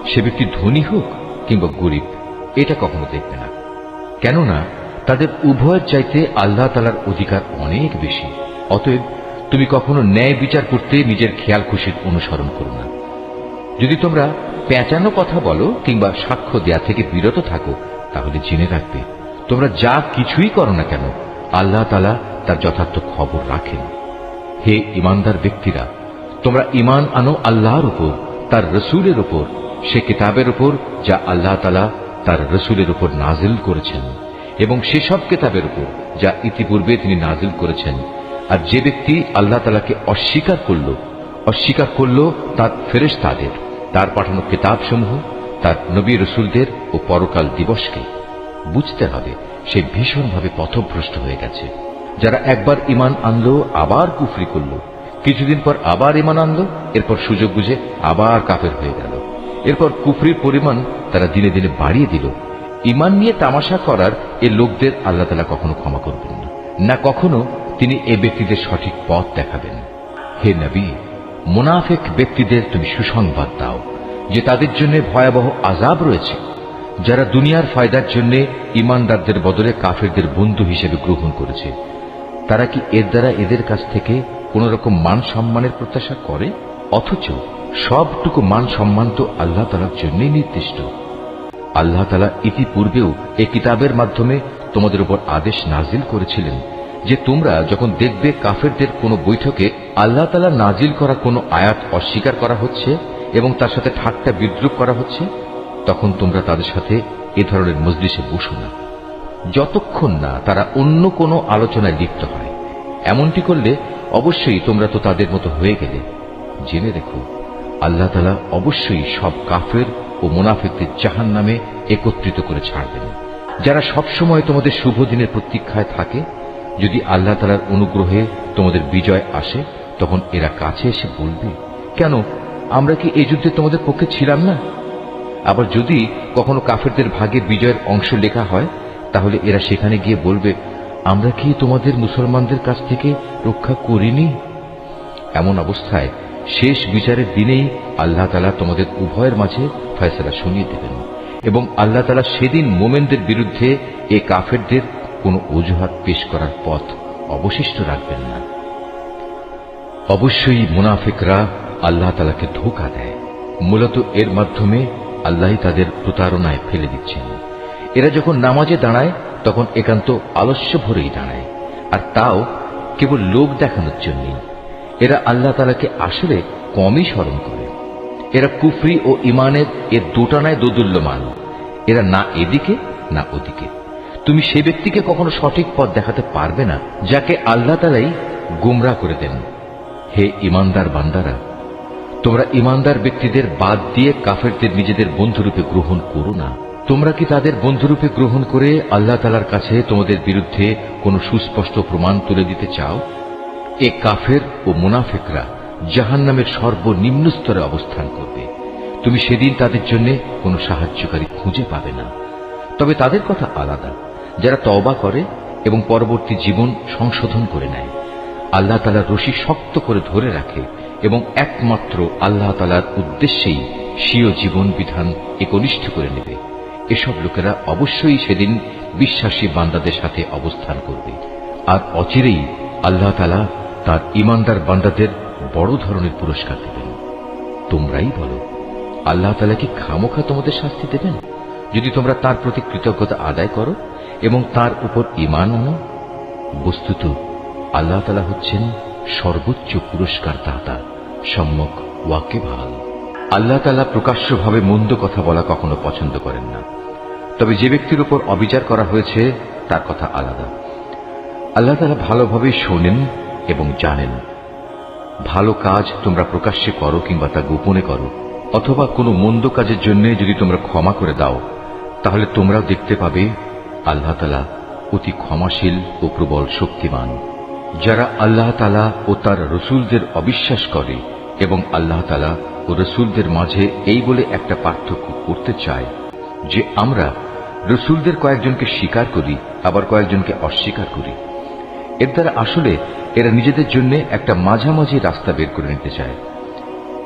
সে ব্যক্তি ধনী হোক কিংবা গরিব, এটা কখনো দেখবে না। কেননা তাদের উভয়ের চাইতে আল্লাহ তাআলার অধিকার অনেক বেশি। অতএব তুমি কখনো ন্যায় বিচার করতে নিজের খেয়াল খুশির অনুসরণ করো না। যদি তোমরা পেঁচানো কথা বলো কিংবা সাক্ষ্য দেয়া থেকে বিরত থাকো, তাহলে জেনে রাখবে তোমরা যা কিছুই করো না কেন আল্লাহ তাআলা তার যথার্থ খবর রাখেন। হে ঈমানদার ব্যক্তিরা, তোমরা ঈমান আনো আল্লাহর উপর, তার রসুলের উপর, সে কিতাবের উপর যা আল্লাহ তাআলা তার রসুলের উপর নাজিল করেছেন, এবং সেসব কিতাবের উপর যা ইতিপূর্বে তিনি নাজিল করেছেন। আর যে ব্যক্তি আল্লাহ তাআলাকে অস্বীকার করল তার ফেরেশতাদের, তার পাঠানো কিতাবসমূহ, তার নবী রসুলদের ও পরকাল দিবসকে, বুঝতে হবে সে ভীষণভাবে পথভ্রষ্ট হয়ে গেছে। যারা একবার ঈমান আনলো আবার কুফরি করল, কিছুদিন পর আবার ঈমান আনলো, এরপর সুযোগ বুঝে আবার কাফের হয়ে গেল, এরপর কুফরির পরিমাণ তারা দিনে দিনে বাড়িয়ে দিল। ঈমান নিয়ে তামাশা করার এ লোকদের আল্লাহ তাআলা কখনো ক্ষমা করবেন না, না কখনো তিনি এ ব্যক্তিদের সঠিক পথ দেখাবেন। হে নবী, মুনাফিক ব্যক্তিদের তুমি সুসংবাদ দাও যে তাদের জন্য ভয়াবহ আযাব রয়েছে, যারা দুনিয়ার ফায়দার জন্য ঈমানদারদের বদলে কাফেরদের বন্ধু হিসেবে গ্রহণ করেছে। তারা কি এর দ্বারা এদের কাছ থেকে কোন রকম মান সম্মানের প্রত্যাশা করে? অথচ সবটুকু মান সম্মান তো আল্লাহ তাআলার জন্যই নির্দিষ্ট। আল্লাহ তাআলা ইতিপূর্বেও এই কিতাবের মাধ্যমে তোমাদের উপর আদেশ নাজিল করেছিলেন যে তোমরা যখন দেখবে কাফেরদের কোনো বৈঠকে আল্লাহ তাআলা নাজিল করা কোনো আয়াত অস্বীকার করা হচ্ছে এবং তার সাথে ঠাট্টা বিদ্রূপ করা হচ্ছে, তখন তোমরা তাদের সাথে এ ধরনের মজলিসে বসো না, যতক্ষণ না তারা অন্য কোনো আলোচনায় লিপ্ত হয়। এমনটি করলে অবশ্যই তোমরা তো তাদের মতো হয়ে গেলে। জেনে রেখো, আল্লাহ তাআলা অবশ্যই সব কাফের ও মুনাফিকদের জাহান্নামে একত্রিত করে ছাড়বেন। যারা সবসময় তোমাদের শুভ দিনের প্রতীক্ষায় থাকে, যদি আল্লাহ তাআলার অনুগ্রহে তোমাদের বিজয় আসে, তখন এরা কাছে এসে বলবে, কেন আমরা কি এই যুদ্ধে তোমাদের পক্ষে ছিলাম না? আবার যদি কখনো কাফেরদের ভাগে বিজয়ের অংশ লেখা হয়, তাহলে এরা সেখানে গিয়ে বলবে, আমরা কি তোমাদের মুসলমানদের কাছ থেকে রক্ষা করিনি? এমন অবস্থায় শেষ বিচারের দিনেই আল্লাহ তাআলা তোমাদের উভয়ের মাঝে ফয়সালা শুনিয়ে দেবেন এবং আল্লাহ তাআলা সেদিন মোমেনদের বিরুদ্ধে এ কাফেরদের কোনো অজুহাত পেশ করার পথ অবশিষ্ট রাখবেন না। অবশ্যই মুনাফিকরা আল্লাহ তাআলাকে ধোঁকা দেয়। মূলত এর মাধ্যমে আল্লাহই তাদের প্রতারণায় ফেলে দিচ্ছেন। এরা যখন নামাজে দাঁড়ায় তখন একান্ত আলস্য ভরেই দাঁড়ায়, আর তাও কেবল লোক দেখানোর জন্যই। এরা আল্লাহ তাআলাকে আসলে কমই স্মরণ করে। এরা কুফরি ও ইমানের এর দোটানায় দোদুল্যমান। এরা না এদিকে না ওদিকে। তুমি সে ব্যক্তিকে কখনো সঠিক পথ দেখাতে পারবে না যাকে আল্লাহ তাআলাই গোমরাহ করে দেন। হে ইমানদার বান্দারা, তোমরা ইমানদার ব্যক্তিদের বাদ দিয়ে কাফেরদের নিজেদের বন্ধুরূপে গ্রহণ করো না। তোমরা কি তাদের বন্ধুরূপে গ্রহণ করে আল্লাহ তাআলার কাছে তোমাদের বিরুদ্ধে কোনো সুস্পষ্ট প্রমাণ তুলে দিতে চাও? এ কাফের ও মুনাফিকরা জাহান্নামের সর্বনিম্ন স্তরে অবস্থান করবে। তুমি সেদিন তাদের জন্য কোনো সাহায্যকারী খুঁজে পাবে না। তবে তাদের কথা আলাদা, যারা তওবা করে এবং পরবর্তী জীবন সংশোধন করে নেয়। আল্লাহ তাআলার রশি শক্ত করে ধরে রাখে এবং একমাত্র আল্লাহ তাআলার উদ্দেশ্যেই স্বীয় জীবন বিধান একনিষ্ঠ করে নেবে। এসব লোকেরা অবশ্যই সেদিন বিশ্বাসী বান্দাদের সাথে অবস্থান করবে, আর অচিরেই আল্লাহ তাআলা তার ইমানদার বান্দাদের বড় ধরনের পুরস্কার দেবেন। তোমরাই বলো, আল্লাহ তাআলা কি খামোখা তোমাদের শাস্তি দেবেন যদি তোমরা তার প্রতি কৃতজ্ঞতা আদায় করো এবং তার উপর ঈমান আনো? বস্তুত আল্লাহ তাআলা হচ্ছেন সর্বোচ্চ পুরস্কার দাতা, সম্যক ওয়াকিবহাল। আল্লাহ তাআলা প্রকাশ্যভাবে মন্দ কথা বলা কখনো পছন্দ করেন না। তবে যে ব্যক্তির উপর অবিচার করা হয়েছে তার কথা আলাদা। আল্লাহ তাআলা ভালোভাবে শোনেন এবং জানেন। ভালো কাজ তোমরা প্রকাশ্যে করো কিংবা তা গোপনে করো, অথবা কোনো মন্দ কাজের জন্য যদি তোমরা ক্ষমা করে দাও, তাহলে তোমরাও দেখতে পাবে আল্লাহ তাআলা অতি ক্ষমাশীল ও প্রবল শক্তিমান। যারা আল্লাহ তাআলা ও তার রসুলদের অবিশ্বাস করে এবং আল্লাহ তাআলা ও রসুলদের মাঝে এই বলে একটা পার্থক্য করতে চায় যে আমরা রসুলদের কয়েকজনকে স্বীকার করি আবার কয়েকজনকে অস্বীকার করি, এর দ্বারা আসলে এরা নিজেদের জন্য একটা মাঝামাঝি রাস্তা বের করে নিতে চায়।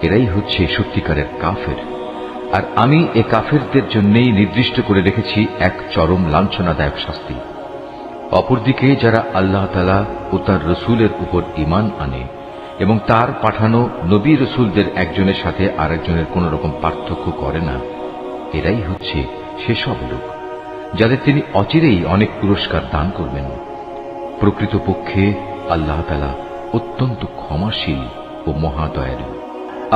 এরাই হচ্ছে সত্যিকারের কাফের। আর আমি এ কাফেরদের জন্যই নির্দিষ্ট করে রেখেছি এক চরম লাঞ্ছনাদায়ক শাস্তি। অপরদিকে যারা আল্লাহ তাআলা ও তার রসুলের উপর ঈমান আনে এবং তার পাঠানো নবী রসুলদের একজনের সাথে আরেকজনের কোন রকম পার্থক্য করে না, এরাই হচ্ছে সেসব লোক যাদের তিনি অচিরেই অনেক পুরস্কার দান করবেন। প্রকৃতপক্ষে আল্লাহ তাআলা অত্যন্ত ক্ষমাশীল ও মহাদয়ালু।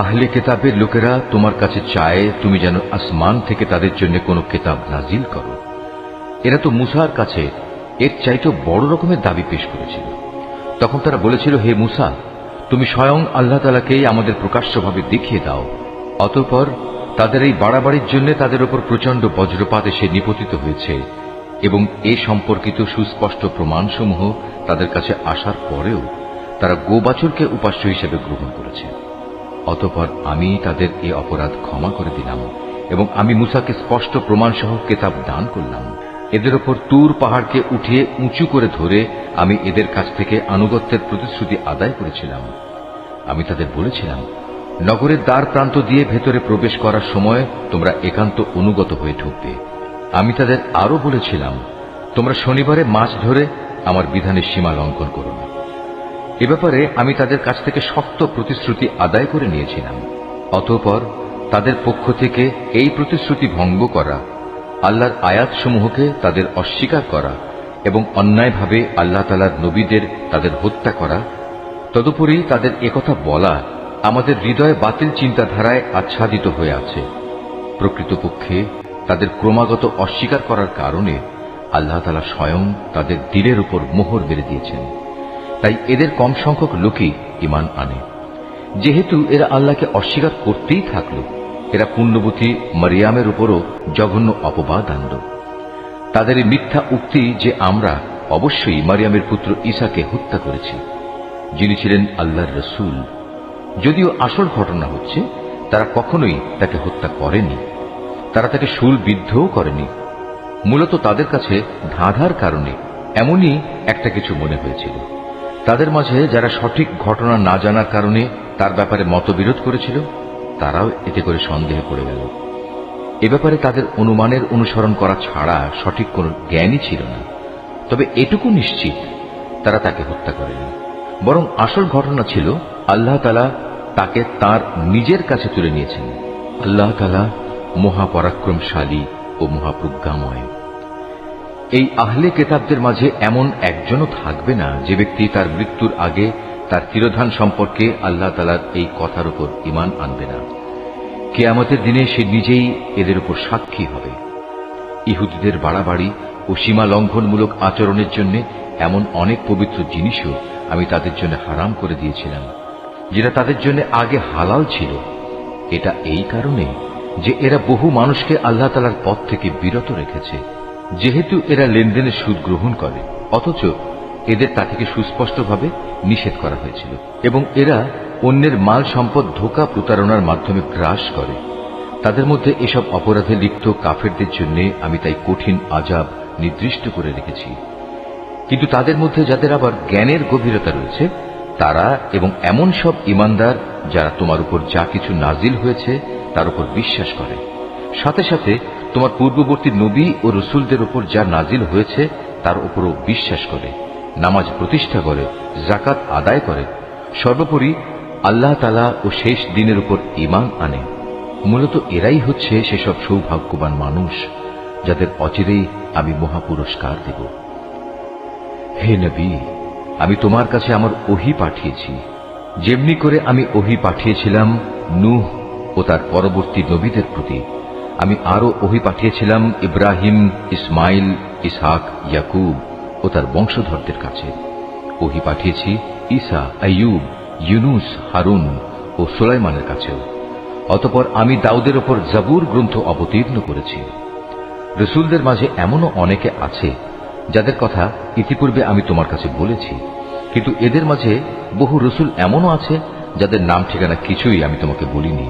আহলে কিতাবের লোকেরা তোমার কাছে চায় তুমি যেন আসমান থেকে তাদের জন্য কোনো কিতাব নাজিল করো। এরা তো মুসার কাছে এর চাইতে বড় রকমের দাবি পেশ করেছিল। তখন তারা বলেছিল, হে মুসা, তুমি স্বয়ং আল্লাহ তাআলাকেই আমাদের প্রকাশ্যভাবে দেখিয়ে দাও। অতঃপর তাদের এই বাড়াবাড়ির জন্য তাদের উপর প্রচন্ড বজ্রপাত এসে নিপতিত হয়েছে এবং এ সম্পর্কিত সুস্পষ্ট প্রমাণসমূহ তাদের কাছে আসার পরেও তারা গোবাছুরকে উপাস্য হিসেবে গ্রহণ করেছে। অতঃপর আমি তাদের এ অপরাধ ক্ষমা করে দিলাম এবং আমি মুসাকে স্পষ্ট প্রমাণসহ কিতাব দান করলাম। এদের ওপর তুর পাহাড়কে উঠিয়ে উঁচু করে ধরে আমি এদের কাছ থেকে আনুগত্যের প্রতিশ্রুতি আদায় করেছিলাম। আমি তাদের বলেছিলাম, নগরের দ্বার প্রান্ত দিয়ে ভেতরে প্রবেশ করার সময় তোমরা একান্ত অনুগত হয়ে ঢুকবে। আমি তাদের আরো বলেছিলাম, তোমরা শনিবারে মাছ ধরে আমার বিধানের সীমা লঙ্ঘন করো না। এ ব্যাপারে আমি তাদের কাছ থেকে শক্ত প্রতিশ্রুতি আদায় করে নিয়েছিলাম। অতঃপর তাদের পক্ষ থেকে এই প্রতিশ্রুতি ভঙ্গ করা, আল্লাহর আয়াতসমূহকে তাদের অস্বীকার করা এবং অন্যায়ভাবে আল্লাহ তাআলার নবীদের তাদের হত্যা করা, তদুপরি তাদের একথা বলা আমাদের হৃদয়ে বাতিল চিন্তাধারায় আচ্ছাদিত হয়ে আছে। প্রকৃতপক্ষে তাদের ক্রমাগত অস্বীকার করার কারণে আল্লাহ তাআলা স্বয়ং তাদের দিলের উপর মোহর মেরে দিয়েছেন। তাই এদের কম সংখ্যক লোকই ঈমান আনে। যেহেতু এরা আল্লাহকে অস্বীকার করতেই থাকল, এরা পুণ্যবতী মারিয়ামের উপরও জঘন্য অপবাদ আনল। তাদের এই মিথ্যা উক্তি যে আমরা অবশ্যই মারিয়ামের পুত্র ঈসাকে হত্যা করেছি, যিনি ছিলেন আল্লাহর রসূল। যদিও আসল ঘটনা হচ্ছে তারা কখনোই তাকে হত্যা করেনি, তারা তাকে শূলবিদ্ধও করেনি। মূলত তাদের কাছে ধাঁধার কারণে এমনই একটা কিছু মনে হয়েছিল। তাদের মাঝে যারা সঠিক ঘটনা না জানার কারণে তার ব্যাপারে মতবিরোধ করেছিল, তারাও এতে করে সন্দেহে পড়ে গেল। এ ব্যাপারে তাদের অনুমানের অনুসরণ করা ছাড়া সঠিক কোনো জ্ঞানই ছিল না। তবে এটুকু নিশ্চিত, তারা তাকে হত্যা করেনি, বরং আসল ঘটনা ছিল আল্লাহ তাআলা তাকে তার নিজের কাছে তুলে নিয়েছেন। আল্লাহ তাআলা মহাপরাক্রমশালী ও মহাপ্রজ্ঞাময়। এই আহলে কেতাবদের মাঝে এমন একজনও থাকবে না যে ব্যক্তি তার মৃত্যুর আগে তার তিরোধান সম্পর্কে আল্লাহ তাআলার এই কথার উপর ঈমান আনবে না। কিয়ামতের দিনে সে নিজেই এদের উপর সাক্ষী হবে। ইহুদিদের বাড়াবাড়ি ও সীমা লঙ্ঘনমূলক আচরণের জন্য এমন অনেক পবিত্র জিনিসও আমি তাদের জন্য হারাম করে দিয়েছিলাম, যেটা তাদের জন্য আগে হালাল ছিল। এটা এই কারণে যে এরা বহু মানুষকে আল্লাহ তাআলার পথ থেকে বিরত রেখেছে। যেহেতু এরা লেনদেনের সুদ গ্রহণ করে, অথচ এদের তা থেকে সুস্পষ্টভাবে নিষেধ করা হয়েছিল, এবং এরা অন্যের মাল সম্পদ ধোঁকা প্রতারণার মাধ্যমে গ্রাস করে। তাদের মধ্যে এসব অপরাধে লিপ্ত কাফেরদের জন্য আমি তাই কঠিন আযাব নির্দিষ্ট করে রেখেছি। কিন্তু তাদের মধ্যে যাদের আবার জ্ঞানের গভীরতা রয়েছে, তারা এবং এমন সব ঈমানদার যারা তোমার উপর যা কিছু নাজিল হয়েছে তার উপর বিশ্বাস করে, সাথে সাথে তোমার পূর্ববর্তী নবী ও রসুলদের উপর যা নাজিল হয়েছে তার উপরও বিশ্বাস করে, নামাজ প্রতিষ্ঠা করে, যাকাত আদায় করে, সর্বোপরি আল্লাহ তাআলা ও শেষ দিনের উপর ঈমান আনে। মূলত এরাই হচ্ছে সেসব সৌভাগ্যবান মানুষ যাদের অচিরেই আমি মহাপুরস্কার দেব। হে নবী, আমি তোমার কাছে আমার ওহী পাঠিয়েছি, যেমনি করে আমি ওহী পাঠিয়েছিলাম নূহ ও তার পরবর্তী নবীদের প্রতি। আমি আরো ওহী পাঠিয়েছিলাম ইব্রাহিম, ইসমাইল, ইসহাক, ইয়াকুব ও তার বংশধরদের কাছে। ওহী পাঠিয়েছি ঈসা, আইয়ুব, ইউনুস, হারুন ও সুলাইমানের কাছেও। অতঃপর আমি দাউদের ওপর জাবুর গ্রন্থ অবতীর্ণ করেছি। রসুলদের মাঝে এমনও অনেকে আছে যাদের কথা ইতিপূর্বে আমি তোমার কাছে বলেছি, কিন্তু এদের মাঝে বহু রসুল এমনও আছে যাদের নাম ঠিকানা কিছুই আমি তোমাকে বলিনি।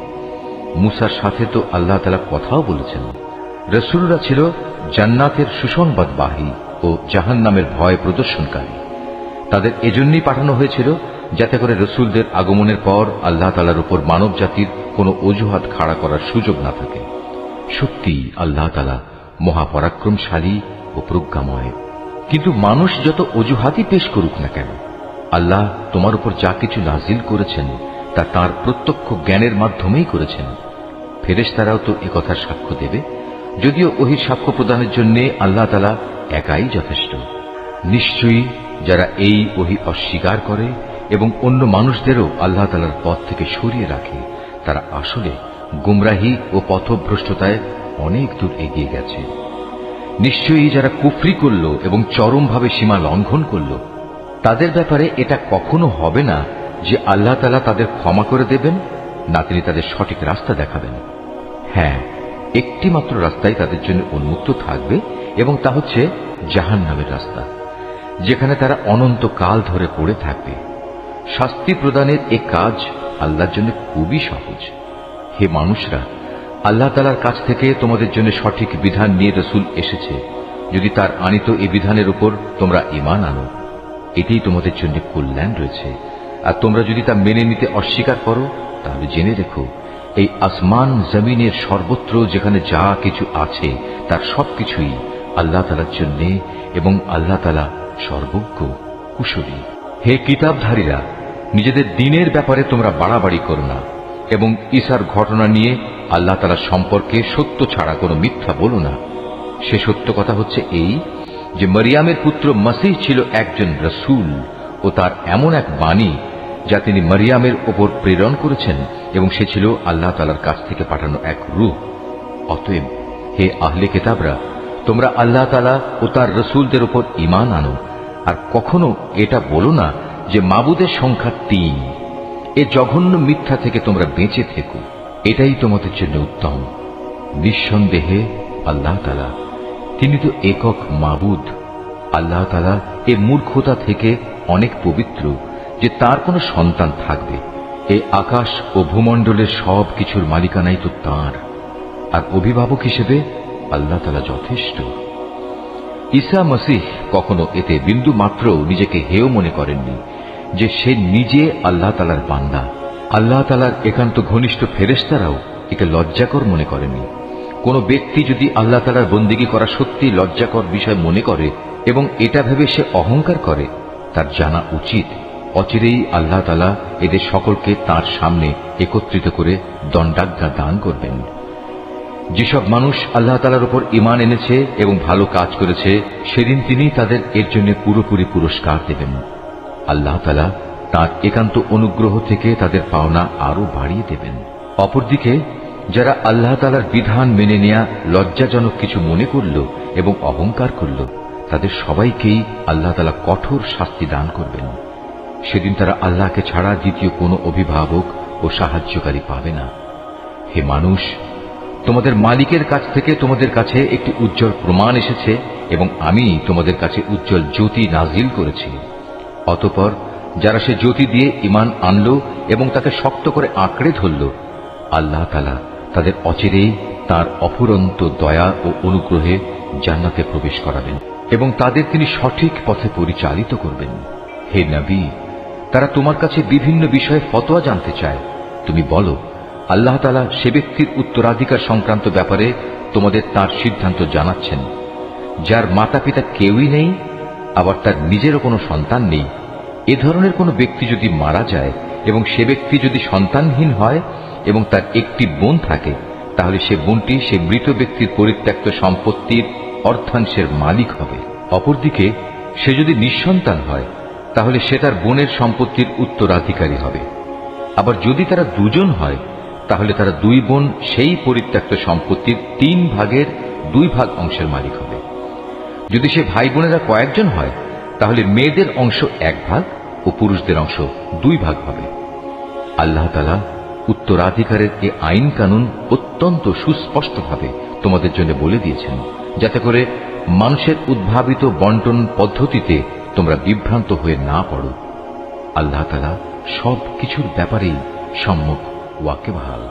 মুসার সাথে তো আল্লাহ তাআলা কথাও বলেছেন। রসুলরা ছিল জান্নাতের সুসংবাদবাহী ও জাহান্নামের ভয় প্রদর্শনকারী। তাদের এজন্যই পাঠানো হয়েছিল যাতে করে রসুলদের আগমনের পর আল্লাহ তাআলার উপর মানব জাতির কোনো অজুহাত খাড়া করার সুযোগ না থাকে। সত্যি আল্লাহ তাআলা মহাপরাক্রমশালী ও প্রজ্ঞাময়। কিন্তু মানুষ যত অজুহাতই পেশ করুক না কেন, আল্লাহ তোমার উপর যা কিছু নাজিল করেছেন তা তাঁর প্রত্যক্ষ জ্ঞানের মাধ্যমেই করেছেন। ফেরেশতারাও তো একথার সাক্ষ্য দেবে, যদিও ওহীর সাক্ষ্য প্রদানের জন্য আল্লাহ তাআলা একাই যথেষ্ট। নিশ্চয়ই যারা এই ওহী অস্বীকার করে এবং অন্য মানুষদেরও আল্লাহ তাআলার পথ থেকে সরিয়ে রাখে, তারা আসলে গুমরাহি ও পথভ্রষ্টতায় অনেক দূর এগিয়ে গেছে। নিশ্চয়ই যারা কুফরি করল এবং চরমভাবে সীমা লঙ্ঘন করল, তাদের ব্যাপারে এটা কখনো হবে না যে আল্লাহ তাআলা তাদের ক্ষমা করে দেবেন, না তিনি তাদের সঠিক রাস্তা দেখাবেন। হ্যাঁ, একটি মাত্র রাস্তাই তাদের জন্য উন্মুক্ত থাকবে, এবং তা হচ্ছে জাহান্নামের রাস্তা, যেখানে তারা অনন্তকাল ধরে পড়ে থাকবে। শাস্তি প্রদানের এ কাজ আল্লাহর জন্য খুবই সহজ। হে মানুষরা, আল্লাহ তাআলার কাছ থেকে তোমাদের জন্য সঠিক বিধান নিয়ে রসুল এসেছে। যদি তার আনিত এই বিধানের উপর তোমরা ঈমান আনো, এতেই তোমাদের জন্য কল্যাণ রয়েছে। আর তোমরা যদি তা মেনে নিতে অস্বীকার করো, তাহলে জেনে রেখো এই আসমান জমিনের সর্বত্র যেখানে যা কিছু আছে তার সবকিছুই আল্লাহ তাআলার জন্য, এবং আল্লাহ তাআলা সর্বজ্ঞ, কুশলী। হে কিতাবধারীরা, নিজেদের দ্বীনের ব্যাপারে তোমরা বাড়াবাড়ি করো না, এবং ঈসার ঘটনা নিয়ে আল্লাহ তাআলার সম্পর্কে সত্য ছাড়া কোনো মিথ্যা বলো না। সে সত্য কথা হচ্ছে এই যে মরিয়ামের পুত্র মসিহ ছিল একজন রসূল ও তার এমন এক বাণী যা তিনি মরিয়ামের ওপর প্রেরণ করেছেন, এবং সে ছিল আল্লাহ তাআলার কাছ থেকে পাঠানো এক রূহ। অতএব হে আহলে কিতাবরা, তোমরা আল্লাহ তাআলা ও তার রসূলদের উপর ঈমান আনো, আর কখনো এটা বলো না যে মাবুদের সংখ্যা ৩। এ জঘন্য মিথ্যা থেকে তোমরা বেঁচে থেকো, এটাই তোমাদের জন্য উত্তম। নিঃসন্দেহে আল্লাহ তাআলা তিনি তো একক মাবুদ। আল্লাহ তাআলা এ মূর্খতা থেকে অনেক পবিত্র যে তার কোনো সন্তান থাকবে। এই আকাশ ও ভূমণ্ডলের সব কিছুর মালিকানাই তো তাঁর, আর অভিভাবক হিসেবে আল্লাহ তাআলা যথেষ্ট। ঈসা মসিহ কখনো এতে বিন্দু মাত্র নিজেকে হেয় মনে করেননি যে সে নিজে আল্লাহ তাআলার বান্দা। আল্লাহ তাআলার একান্ত ঘনিষ্ঠ ফেরেশতারাও একে লজ্জাকর মনে করেননি। কোন ব্যক্তি যদি আল্লাহ তাআলার বন্দেগী করা সত্যি লজ্জাকর বিষয় মনে করে এবং এটা ভেবে সে অহংকার করে, তার জানা উচিত অচিরেই আল্লাহ তাআলা এদের সকলকে তার সামনে একত্রিত করে দণ্ডাজ্ঞা দান করবেন। যেসব মানুষ আল্লাহ তাআলার উপর ঈমান এনেছে এবং ভালো কাজ করেছে, সেদিন তিনি তাদের এর জন্য পুরোপুরি পুরস্কার দেবেন। আল্লাহ তাআলা তাঁর একান্ত অনুগ্রহ থেকে তাদের পাওনা আরো বাড়িয়ে দেবেন। অপরদিকে যারা আল্লাহ তাআলার বিধান মেনে নেয়া লজ্জাজনক কিছু মনে করল এবং অহংকার করল, তাদের সবাইকেই আল্লাহ তাআলা কঠোর শাস্তি দান করবেন। সেদিন তারা আল্লাহকে ছাড়া দ্বিতীয় কোনো অভিভাবক ও সাহায্যকারী পাবে না। হে মানুষ, তোমাদের মালিকের কাছ থেকে তোমাদের কাছে একটি উজ্জ্বল প্রমাণ এসেছে এবং আমি তোমাদের কাছে উজ্জ্বল জ্যোতি নাজিল করেছি। অতঃপর যারা সে জ্যোতি দিয়ে ঈমান আনল এবং তাকে শক্ত করে আঁকড়ে ধরল, আল্লাহ তাআলা তাদের অচিরেই তার অফুরন্ত দয়া ও অনুগ্রহে জান্নাতে প্রবেশ করাবেন এবং তাদের তিনি সঠিক পথে পরিচালিত করবেন। হে নবী, তারা তোমার কাছে বিভিন্ন বিষয়ে ফতোয়া জানতে চায়। তুমি বলো, আল্লাহ তাআলা সে ব্যক্তির উত্তরাধিকার সংক্রান্ত ব্যাপারে তোমাদের তার সিদ্ধান্ত জানাচ্ছেন, যার মাতা পিতা কেউই নেই, আবার তার নিজেরও কোনো সন্তান নেই। এ ধরনের কোনো ব্যক্তি যদি মারা যায় এবং সে ব্যক্তি যদি সন্তানহীন হয় এবং তার একটি বোন থাকে, তাহলে সে বোনটি সে মৃত ব্যক্তির পরিত্যক্ত সম্পত্তির অর্ধাংশের মালিক হবে। অপরদিকে সে যদি নিঃসন্তান হয়, তাহলে সে তার বোনের সম্পত্তির উত্তরাধিকারী হবে। আবার যদি তারা দুজন হয়, তাহলে তারা দুই বোন সেই পরিত্যক্ত সম্পত্তির 3 ভাগের 2 ভাগ অংশের মালিক হবে। যদি সে ভাই বোনেরা কয়েকজন হয়, তাহলে মেয়েদের অংশ 1 ভাগ ও পুরুষদের অংশ 2 ভাগ হবে। আল্লাহ তাআলা উত্তরাধিকারের এ আইন কানুন অত্যন্ত সুস্পষ্টভাবে তোমাদের জন্য বলে দিয়েছেন, যাতে করে মানুষের উদ্ভাবিত বন্টন পদ্ধতিতে তোমরা বিভ্রান্ত হয়ে না পড়ো। আল্লাহ তাআলা সব কিছুর ব্যাপারেই সম্যক ওয়াকিবহাল।